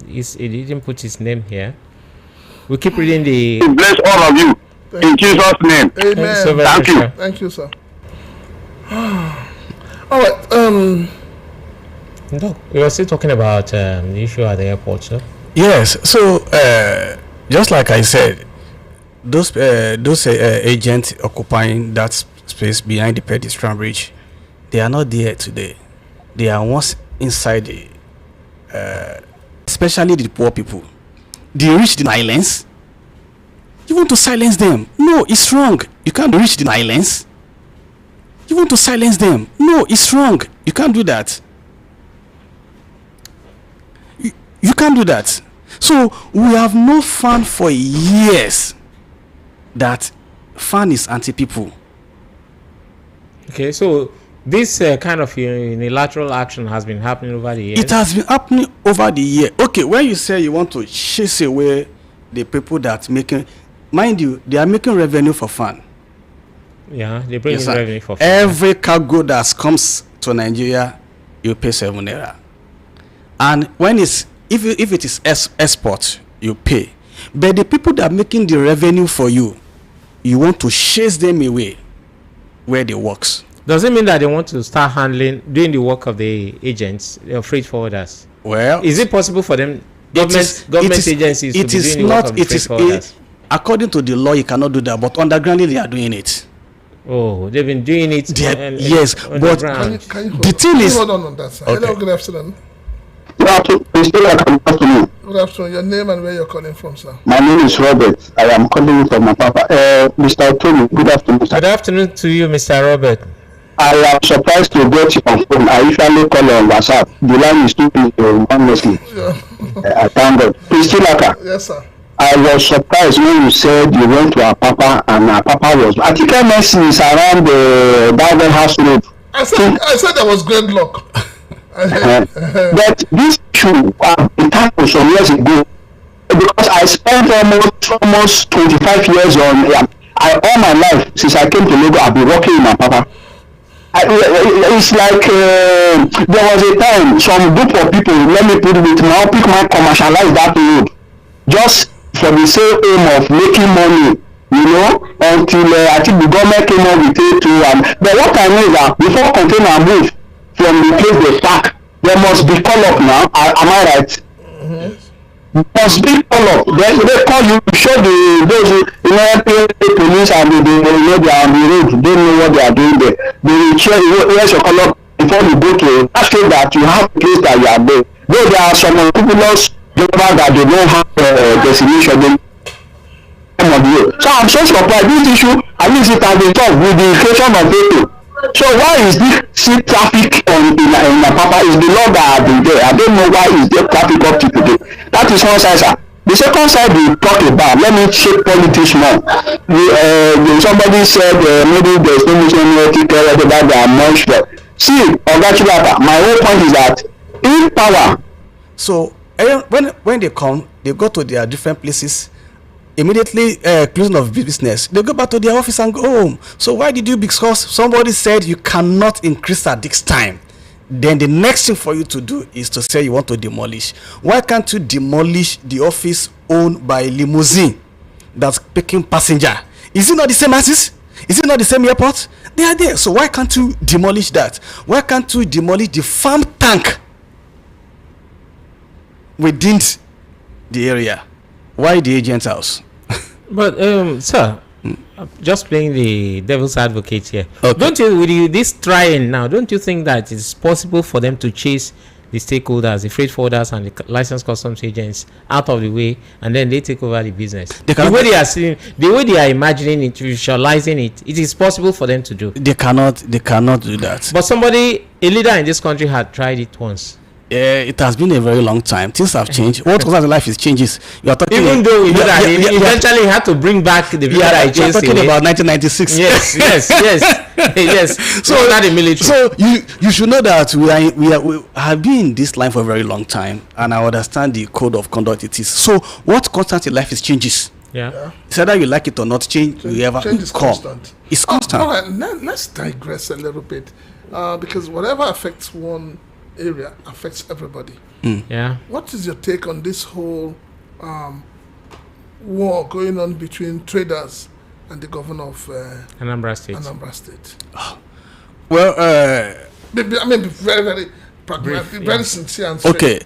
He didn't put his name here. We keep reading the. Bless all of you in Jesus' name. Amen. Thank you. Thank you, sir. All right. No, we were still talking about the issue at the airport, sir. Yes. So just like I said, those agents occupying that space behind the pedestrian bridge, they are not there today. They are once inside the, especially the poor people. They reach the islands. You want to silence them? No, it's wrong. You can't reach the islands. You want to silence them? No, it's wrong. You can't do that. You can't do that. So we have no fan for years that fan is anti-people. Okay, so this kind of unilateral action has been happening over the years. It has been happening over the year. Okay, when you say you want to chase away the people that making, mind you, they are making revenue for fun. Yeah, they bring in revenue for fun. Every cargo that comes to Nigeria, you pay 7 naira. And when it's if it is export, you pay. But the people that are making the revenue for you, you want to chase them away where they works. Does it mean that they want to start doing the work of the agents, the freight forwarders? Well, is it possible for them, government agencies, to be doing the work of the freight forwarders? According to the law, you cannot do that, but undergroundly they are doing it. Oh, they've been doing it. Yes, but the thing is, hold on that, sir. Okay. Hello, good afternoon. Good afternoon. Good afternoon. Your name and where you're calling from, sir? My name is Robert. I am calling from my papa. Mr. Tony, good afternoon, sir. Good afternoon to you, Mr. Robert. I am surprised to get you on phone. I usually call on WhatsApp. The line is too big, honestly. I thank God. Priscilla, yes, sir. I was surprised when you said you went to our papa and our papa was. I think MSC is around the Bible House Road. I said there was gridlock. But this issue it happened some years ago because I spent almost 25 years on. All my life since I came to Lagos, I've been working with my papa. It's like there was a time some group of people, let me put it, now pick my commercialize that road just for the same aim of making money, you know, until I think the government came up with it too. But what I know is that before container move from the place they park, there must be call up now. Am I right? Mm-hmm. Must be call up. They call you, show those police and they know they are on the road. They know what they are doing there. They will check where's your call up before you go to ask you that you have a place that you are there. Though there are some unscrupulous drivers that they don't have destination. So I'm so surprised this issue, at least it has been solved with the creation of vehicle. So why is this sea traffic in Apapa? Is the law that have been there? I don't know why is there traffic up to today. That is one side, sir. The second side we talk about, let me check politics more. Somebody said maybe there's no mission ethical whatever they are not sure. See, my whole point is that in power. So when they come, they go to their different places. Immediately closing of business, they go back to their office and go home. So why did you? Because somebody said you cannot increase at this time. Then the next thing for you to do is to say you want to demolish. Why can't you demolish the office owned by limousine that's picking passenger? Is it not the same assets? Is it not the same airport? They are there. So why can't you demolish that? Why can't you demolish the farm tank within the area? Why the agent's house? But sir, just playing the devil's advocate here. Okay. Don't you, with this trying now, don't you think that it's possible for them to chase the stakeholders, the freight forwarders and the licensed customs agents out of the way, and then they take over the business? The way they are seeing, the way they are imagining it, visualizing it, it is possible for them to do. They cannot do that. But a leader in this country had tried it once. It has been a very long time. Things have changed. What concerns life is changes. You are talking. Even though we know that eventually had to bring back the people that you are talking about 1996. Yes. So not the military. So you should know that we have been in this line for a very long time, and I understand the code of conduct it is. So what concerns in life is changes. Yeah. It's either you like it or not, change will ever Change is come. constant. It's constant. All right, let's digress a little bit, because whatever affects one area affects everybody. Yeah. What is your take on this whole war going on between traders and the governor of Anambra State. Anambra State? Well, I mean, very, very pragmatic, Brief, very yeah. sincere and straight.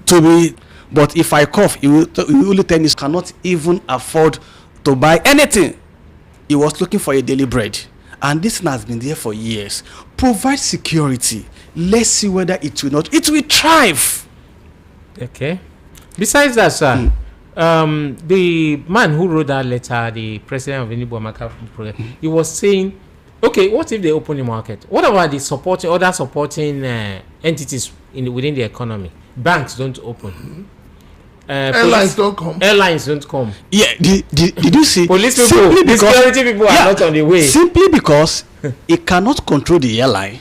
okay, but if I cough, you only tell me cannot even afford to buy anything. He was looking for a daily bread, and this thing has been there for years. Provide security. Let's see whether it will not. It will thrive. Okay. Besides that, sir, the man who wrote that letter, the president of the Nibu Amaka project, he was saying, okay, what if they open the market? What about the other supporting entities within the economy? Banks don't open. Airlines don't come. Airlines don't come. Yeah, did you see? Police people, security people are not on the way. Simply because it cannot control the airline,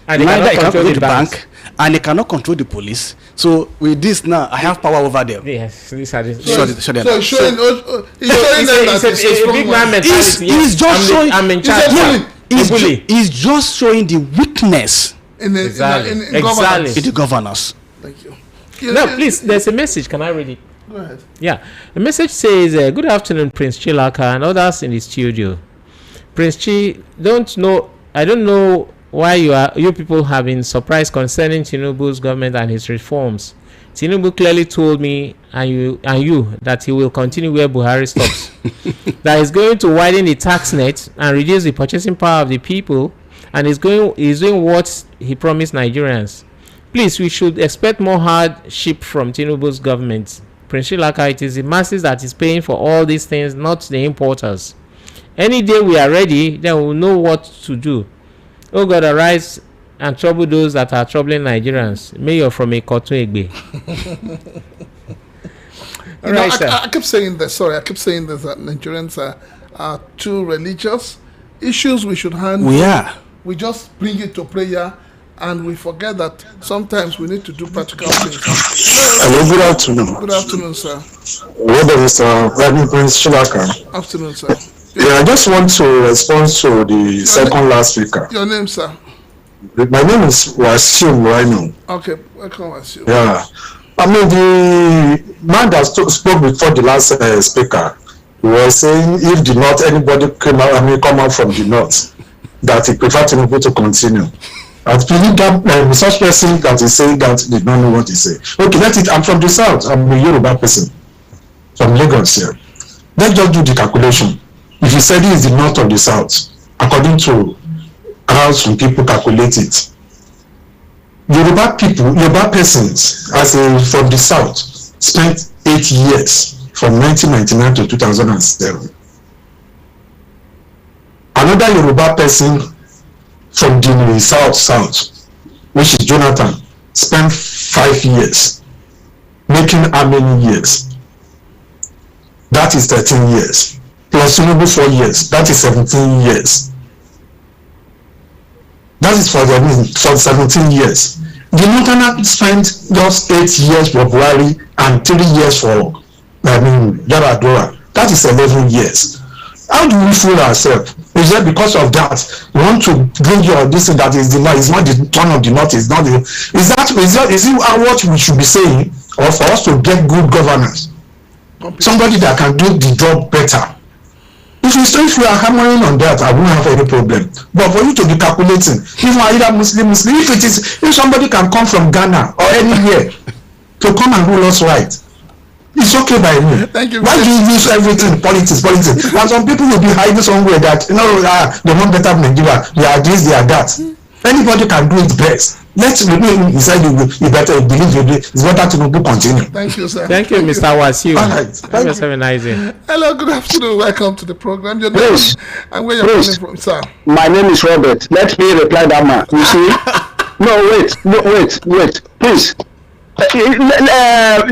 And they neither cannot it cannot control control the the banks. bank, and it cannot control the police. So with this now, I have power over them. Yes, these are the Show them. So he's showing them that it's a big man mentality. He's just showing. I'm in He's a charge. bully. He's a bully. He's just showing the weakness Exactly. in Exactly. governance. in the governors. Thank you. Now, please, there's a message. Can I read it? Go ahead. Yeah. The message says, good afternoon, Prince Chilaka and others in the studio. Prince Chi, I don't know why you people have been surprised concerning Tinubu's government and his reforms. Tinubu clearly told me and you that he will continue where Buhari stops. That he's going to widen the tax net and reduce the purchasing power of the people, and he's doing what he promised Nigerians. Please, we should expect more hardship from Tinubu's government. Prince Shilaka, it is the masses that is paying for all these things, not the importers. Any day we are ready, then we will know what to do. Oh God, arise and trouble those that are troubling Nigerians. Mayor from Ekoto-Egbe. All right, sir. I keep saying this. Sorry, I keep saying this, that Nigerians are too religious. Issues we should handle. We are. We just bring it to prayer, and we forget that sometimes we need to do practical things. Hello, good afternoon. Good afternoon, sir. What is Reverend Prince Shilaka? Afternoon, sir. Yeah, I just want to respond to the second last speaker. Your name, sir? My name is Wasim Rhino. Okay, welcome, Wasim. Yeah. I mean, the man that spoke before the last speaker was saying if the north, anybody come out from the north, that he prefer Tinubu to continue. I believe that such person that is saying that did not know what he said. Okay, let it. I'm from the south. I'm a Yoruba person from Lagos here. Let's just do the calculation. If you said it is the north or the south, according to how some people calculate it, Yoruba people, Yoruba persons, from the south, spent 8 years from 1999 to 2007. Another Yoruba person from the south, which is Jonathan, spent 5 years, making how many years? That is 13 years. Plus Tinubu 4 years, that is 17 years. That is for 17 years. The Northerners spent just 8 years for Buhari and 3 years for Yaradua. That is 11 years. How do we fool ourselves? Is that because of that you want to bring your this thing that is the north? It's not the turn of the north. Is not the. Is it what we should be saying, or for us to get good governance? Somebody that can do the job better. If you are hammering on that, I won't have any problem. But for you to be calculating, if you are either Muslim, if somebody can come from Ghana or anywhere to come and rule us right, it's okay by me. Thank you. Why do you use everything politics? And some people will be hiding somewhere that they want better Nigeria. They are this, they are that. Anybody can do it best. Let's remain inside you better believe it's better to continue. Thank you, sir. Thank you, Mr. Wasiu. All right. Have a nice day. Hello, good afternoon. Welcome to the program. Your name Please. and where you're Please. calling from, sir. My name is Robert. Let me reply that man. You see? Wait. Please.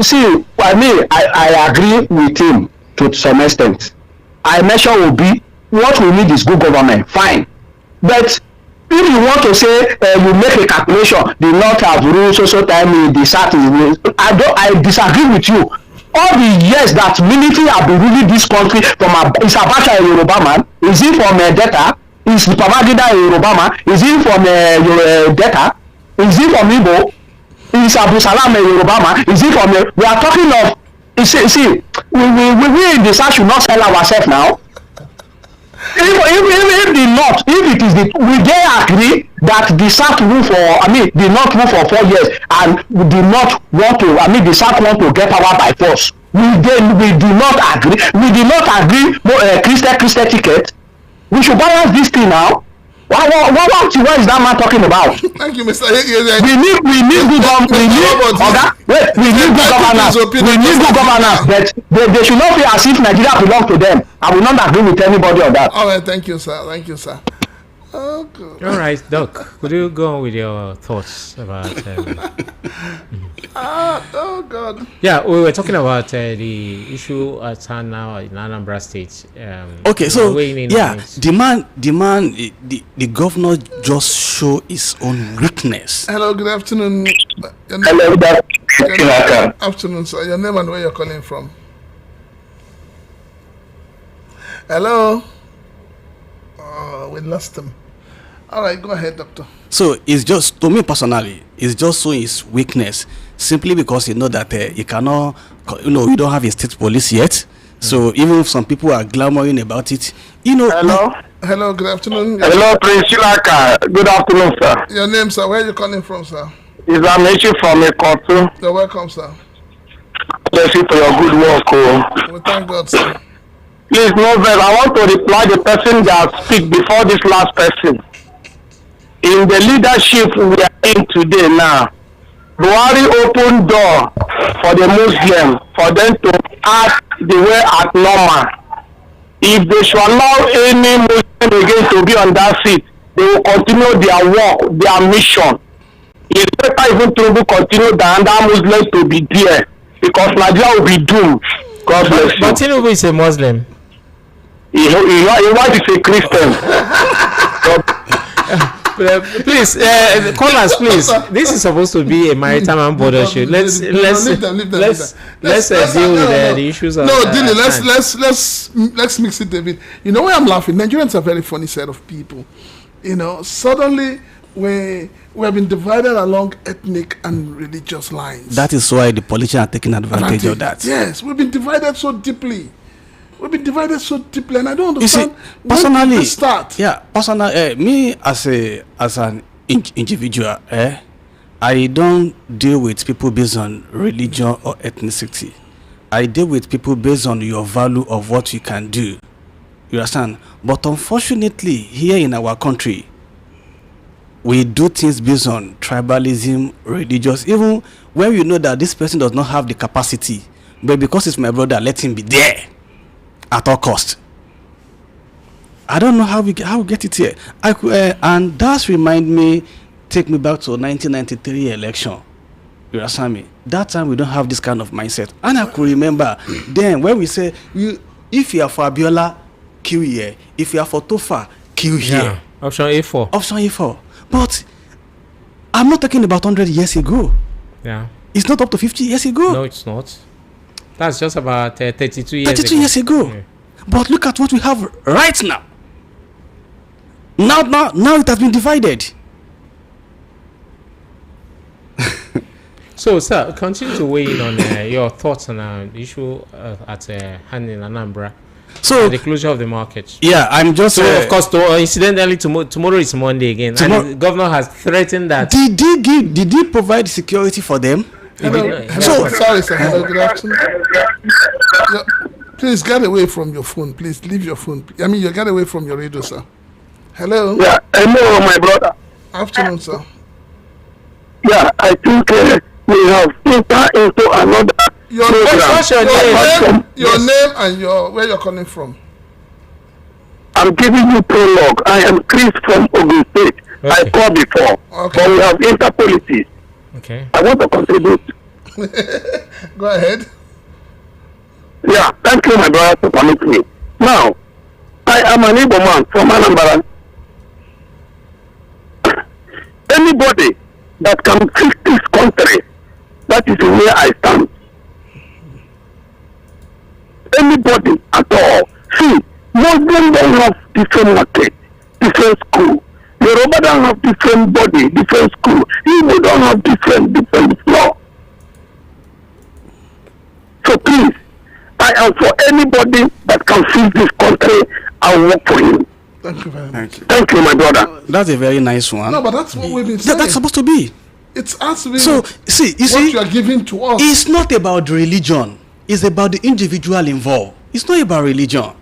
See, I agree with him to some extent. I mention will be what we need is good government. Fine. But if you want to say you make a calculation, the north have ruled so time in the south is I disagree with you. all the years that military have been ruling this country from is Abacha a Yoruba man? Is he from Delta? Is Babangida a Yoruba man? Is he from Delta? Is he from Igbo? Is Abu Salam a Yoruba man? Is he from we are talking of see we in the South should not sell ourselves now. If the North, if it is the, we they agree that the South rule for, the North rule for 4 years, and the North want to, the South want to get power by force. We do not agree. We do not agree. Christian ticket. We should balance this thing now. What is that man talking about? Thank you, Mr. We need good governance. We need good governance. We need good governance. But they should not feel as if Nigeria belongs to them. I will not agree with anybody on that. All right, thank you, sir. Thank you, sir. Oh, good. All right, Doc. Could you go on with your thoughts about? Oh God. Yeah, we were talking about the issue at hand now in Anambra State. Okay, so the governor just show his own weakness. Hello, good afternoon. Hello, Good afternoon, sir. Your name and where you're calling from? Hello. Oh, we lost him. All right, go ahead, doctor. So it's just, to me personally, it's just showing his weakness simply because you know that you cannot, you don't have a state police yet. So even if some people are glamoring about it, Hello. Hello, good afternoon. Hello, Prince Chilaka. Good afternoon, sir. Your name, sir. Where are you calling from, sir? Is Amechi from Ikotu. You're welcome, sir. Thank you for your good work. We thank God, sir. Please, Novel, I want to reply the person that speak before this last person. In the leadership we are in today now, Buhari opened door for the Muslim for them to act the way at normal. If they should allow any Muslim again to be on that seat, they will continue their work, their mission. It's better even to continue than that Muslim to be there, because Nigeria will be doomed. God bless you. But Tinubu is a Muslim. His wife is a Christian. Please, callers, please. This is supposed to be a maritime and border show. Let's deal with the issues of. No, Dilly, let's mix it a bit. You know why I'm laughing? Nigerians are a very funny set of people. Suddenly we have been divided along ethnic and religious lines. That is why the politicians are taking advantage of that. Yes, we've been divided so deeply. And I don't understand. Personally, when start. Yeah, personally, me as an individual, I don't deal with people based on religion or ethnicity. I deal with people based on your value of what you can do. You understand? But unfortunately, here in our country, we do things based on tribalism, religious, even when we know that this person does not have the capacity, but because it's my brother, let him be there at all cost. I don't know how we get it here. And that's take me back to 1993 election. You understand me? That time we don't have this kind of mindset. And I could remember then when we say, if you are for Abiola, kill here. If you are for Tofa, kill here. Option A4. But I'm not talking about 100 years ago. Yeah. It's not up to 50 years ago. No, it's not. That's just about 32 years 32 years ago. Yeah. But look at what we have right now. Now it has been divided. So, sir, continue to weigh in on your thoughts on the issue at hand in Anambra. So the closure of the market. Yeah, I'm just. So of course, incidentally, tomorrow is Monday again, and the governor has threatened that. Did he provide security for them? Hello. Sorry, sir. Hello, good afternoon. Please get away from your phone. Please leave your phone. You get away from your radio, sir. Hello. Yeah, hello, my brother. Afternoon, sir. Yeah, I think we have entered into another. Your name and where you're calling from. I'm giving you prologue. I am Chris from Ogun State. Okay. I called before, but we have interpolitics. Okay. I want to contribute. Go ahead. Yeah, thank you, my brother, for permitting me. Now, I am an Igbo man from Anambra. Anybody that can fix this country, that is where I stand. anybody at all. See, Muslims don't have different market, different school. Yoruba don't have different body, different school. Igbo don't have different floor. So please, I am for anybody that can fix this country. I'll work for him. Thank you very much. Thank you, my brother. That's a very nice one. No, but that's what we've been saying. That's supposed to be. It's us. So, see, you see, what you are giving to us. It's not about religion. It's about the individual involved. It's not about religion.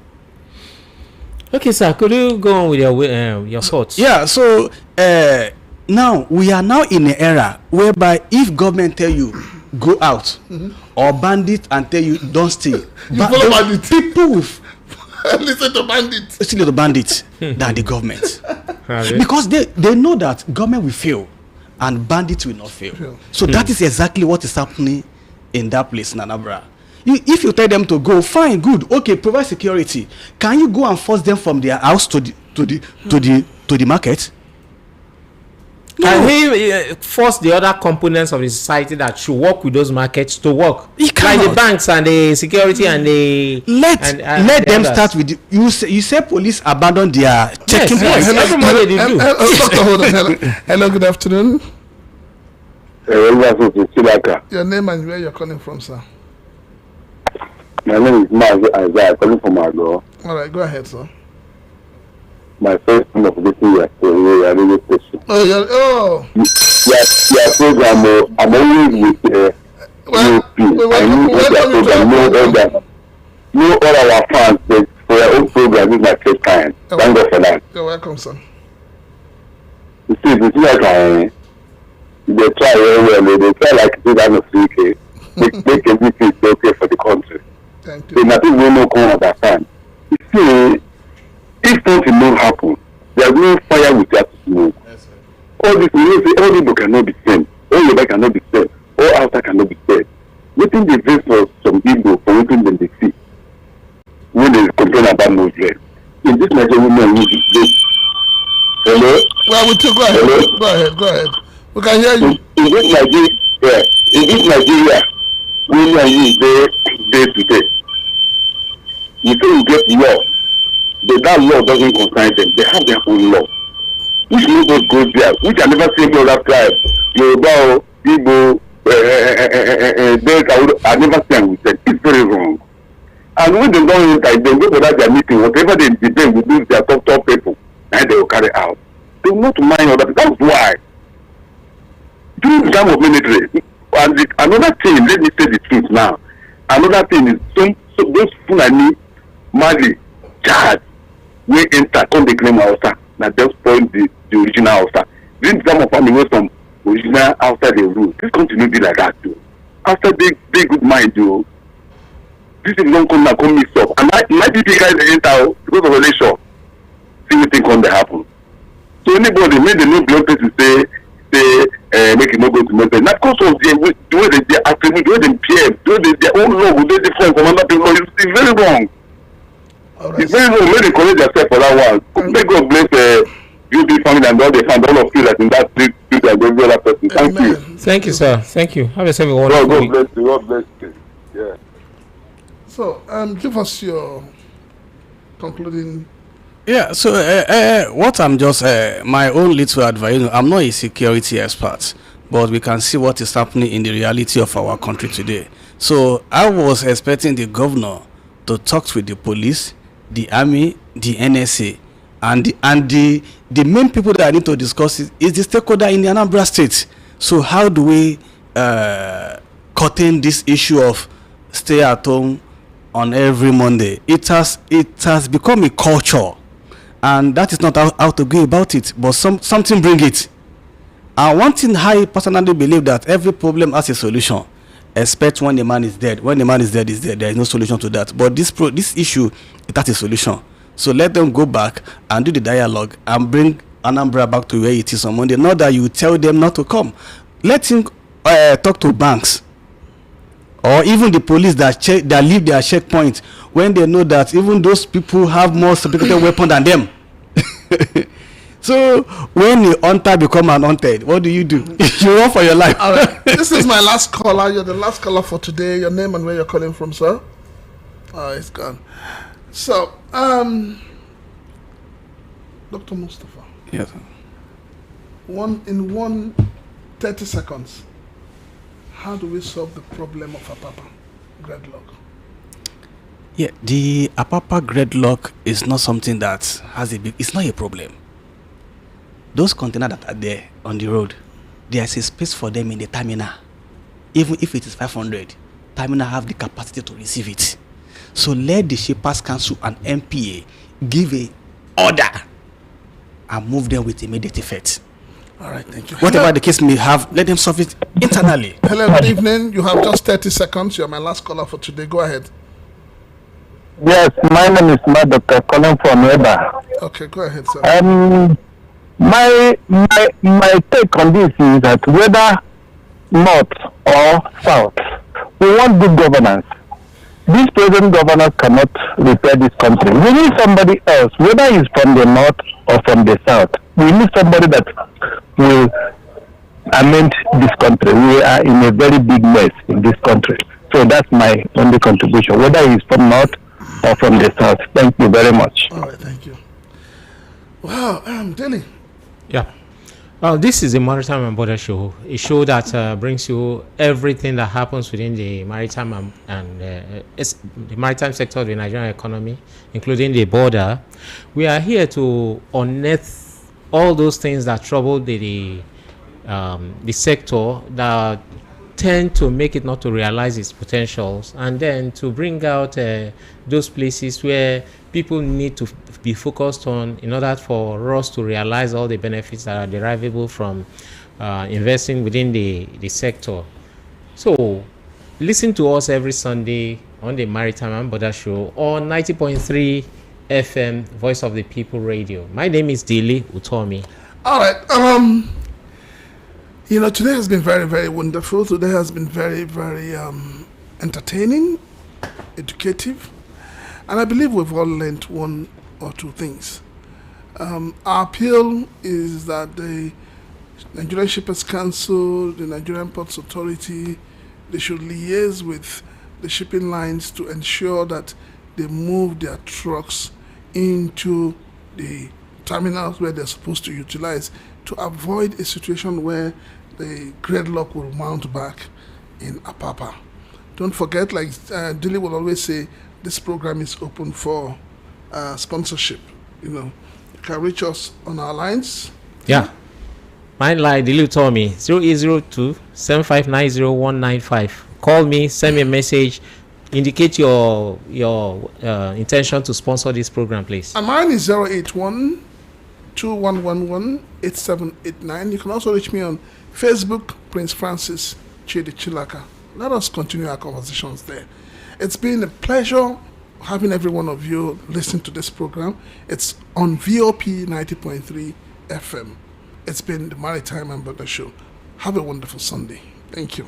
Okay, sir. Could you go on with your thoughts? Yeah. So now we are now in an era whereby if government tell you go out or bandit and tell you don't stay, you follow bandit. People will listen to bandits. Still the bandits than the government. Because they know that government will fail and bandits will not fail. So that is exactly what is happening in that place in Anambra. If you tell them to go, fine, good, okay, provide security. Can you go and force them from their house to the market? Can he force the other components of the society that should work with those markets to work? He cannot. Like the banks and the security and the let them start with you say police abandon their checking points. Hello, Dr. Holden. Hello, good afternoon. Your name and where you're calling from, sir? My name is Mazi Isaiah, calling from Agro. All right, go ahead, sir. My first time of listening to your radio station. Your program, I'm always with know all our fans, but for your own program, is my first time. Thank God for that. You're welcome, sir. You see, it's like they try very well, they try like this kind of okay. Make everything okay for the country. Thank So you. nothing will not come understand. You see, if something will happen, there's no fire without smoke. Yes, sir. All this, all people cannot be sent. All Yoruba cannot be sent. All Hausa cannot be sent. Within the verse for some Igbo, for within them they see, when they complain about Muslims. In this Nigerian woman, hello? Well, we took, go ahead. Hello? Go ahead. We can hear you. In this Nigeria, women use day to day. You say you get law, but that law doesn't concern them. They have their own law. Which means those go there, which I never seen the other tribe. Yoruba, Igbo, I never seen with them. It's very wrong. And when they don't enter, they go to that meeting, whatever they debate with these their top people, and they will carry out. They will not mind other people. That's why. During the time of military, and another thing, let me say the truth now. Another thing is those Fulani, Mali, Chad, we enter, come they claim Hausa. Now just point the original Hausa. During the time of family, some original outside the rule. This continue to be like that too. After they good mind, you. This is don't come mix up. And my people guys enter because of election. See what thing come to happen. So anybody made the no blood to say make it no go to message. Not because of the way they attribute, the way they PM, the way their own law, they different from other people. It's very wrong. Right. It's very wrong. May they correct themselves for that one. May God bless you, the family, and all the fans, all of you that in that street and every other person. Thank you. Thank you, sir. Thank you. Have a wonderful week. God bless you. God bless you. Yeah. So, give us your concluding. Yeah, so what I'm just my own little advice. I'm not a security expert, but we can see what is happening in the reality of our country today. So I was expecting the governor to talk with the police, the army, the NSA, and the main people that I need to discuss is the stakeholder in the Anambra State. So how do we contain this issue of stay at home on every Monday? It has become a culture. And that is not how to go about it, but something bring it. And one thing I personally believe that every problem has a solution, except when the man is dead. When the man is dead, there is no solution to that. But this issue, it has a solution. So let them go back and do the dialogue and bring Anambra back to where it is on Monday. Not that you tell them not to come. Let him talk to banks or even the police that leave their checkpoint when they know that even those people have more sophisticated weapon than them. So when the hunter become an hunted, what do? You run for your life. All right. This is my last caller. You're the last caller for today. Your name and where you're calling from, sir? Oh, it's gone. So, Dr. Mustafa, Yes, sir. in 30 seconds, how do we solve the problem of Apapa gridlock? Yeah, the Apapa gridlock is not something that has it's not a problem. Those containers that are there on the road, there's a space for them in the terminal. Even if it is 500, terminal have the capacity to receive it. So let the Shippers Council and MPA give a order and move them with immediate effect. All right, thank you. Whatever the case may have, let them solve it internally. Hello, good evening. You have just 30 seconds. You're my last caller for today. Go ahead. Yes, my name is Dr. Colin from Eba. Okay, go ahead, sir. My take on this is that whether north or south, we want good governance. These present governors cannot repair this country. We need somebody else, whether it's from the north or from the south. We need somebody that will amend this country. We are in a very big mess in this country. So that's my only contribution, whether it's from north or from the south. Thank you very much. All right, thank you. Wow, Dilly. Yeah. This is the Maritime and Border Show, a show that brings you everything that happens within the maritime and the maritime sector of the Nigerian economy, including the border. We are here to unearth all those things that trouble the sector, that tend to make it not to realize its potentials, and then to bring out those places where people need to be focused on in order for us to realize all the benefits that are derivable from investing within the sector. So listen to us every Sunday on the Maritime and Border Show on 90.3 FM Voice of the People Radio. My name is Dili Utomi. All right. Today has been very, very wonderful. Today has been very, very entertaining, educative, and I believe we've all learned one or two things. Our appeal is that the Nigerian Shippers Council, the Nigerian Ports Authority, they should liaise with the shipping lines to ensure that they move their trucks into the terminals where they're supposed to utilize, to avoid a situation where the gridlock will mount back in Apapa. Don't forget, like Dilly will always say, this program is open for sponsorship. You can reach us on our lines. Yeah. My line, Dilly told me 0802-7590195. Call me, send me a message, indicate your intention to sponsor this program, please. And mine is 081-2111-8789. You can also reach me on Facebook, Prince Francis Chidi Chilaka. Let us continue our conversations there. It's been a pleasure having every one of you listen to this program. It's on VOP 90.3 FM. It's been the Maritime and Border Show. Have a wonderful Sunday. Thank you.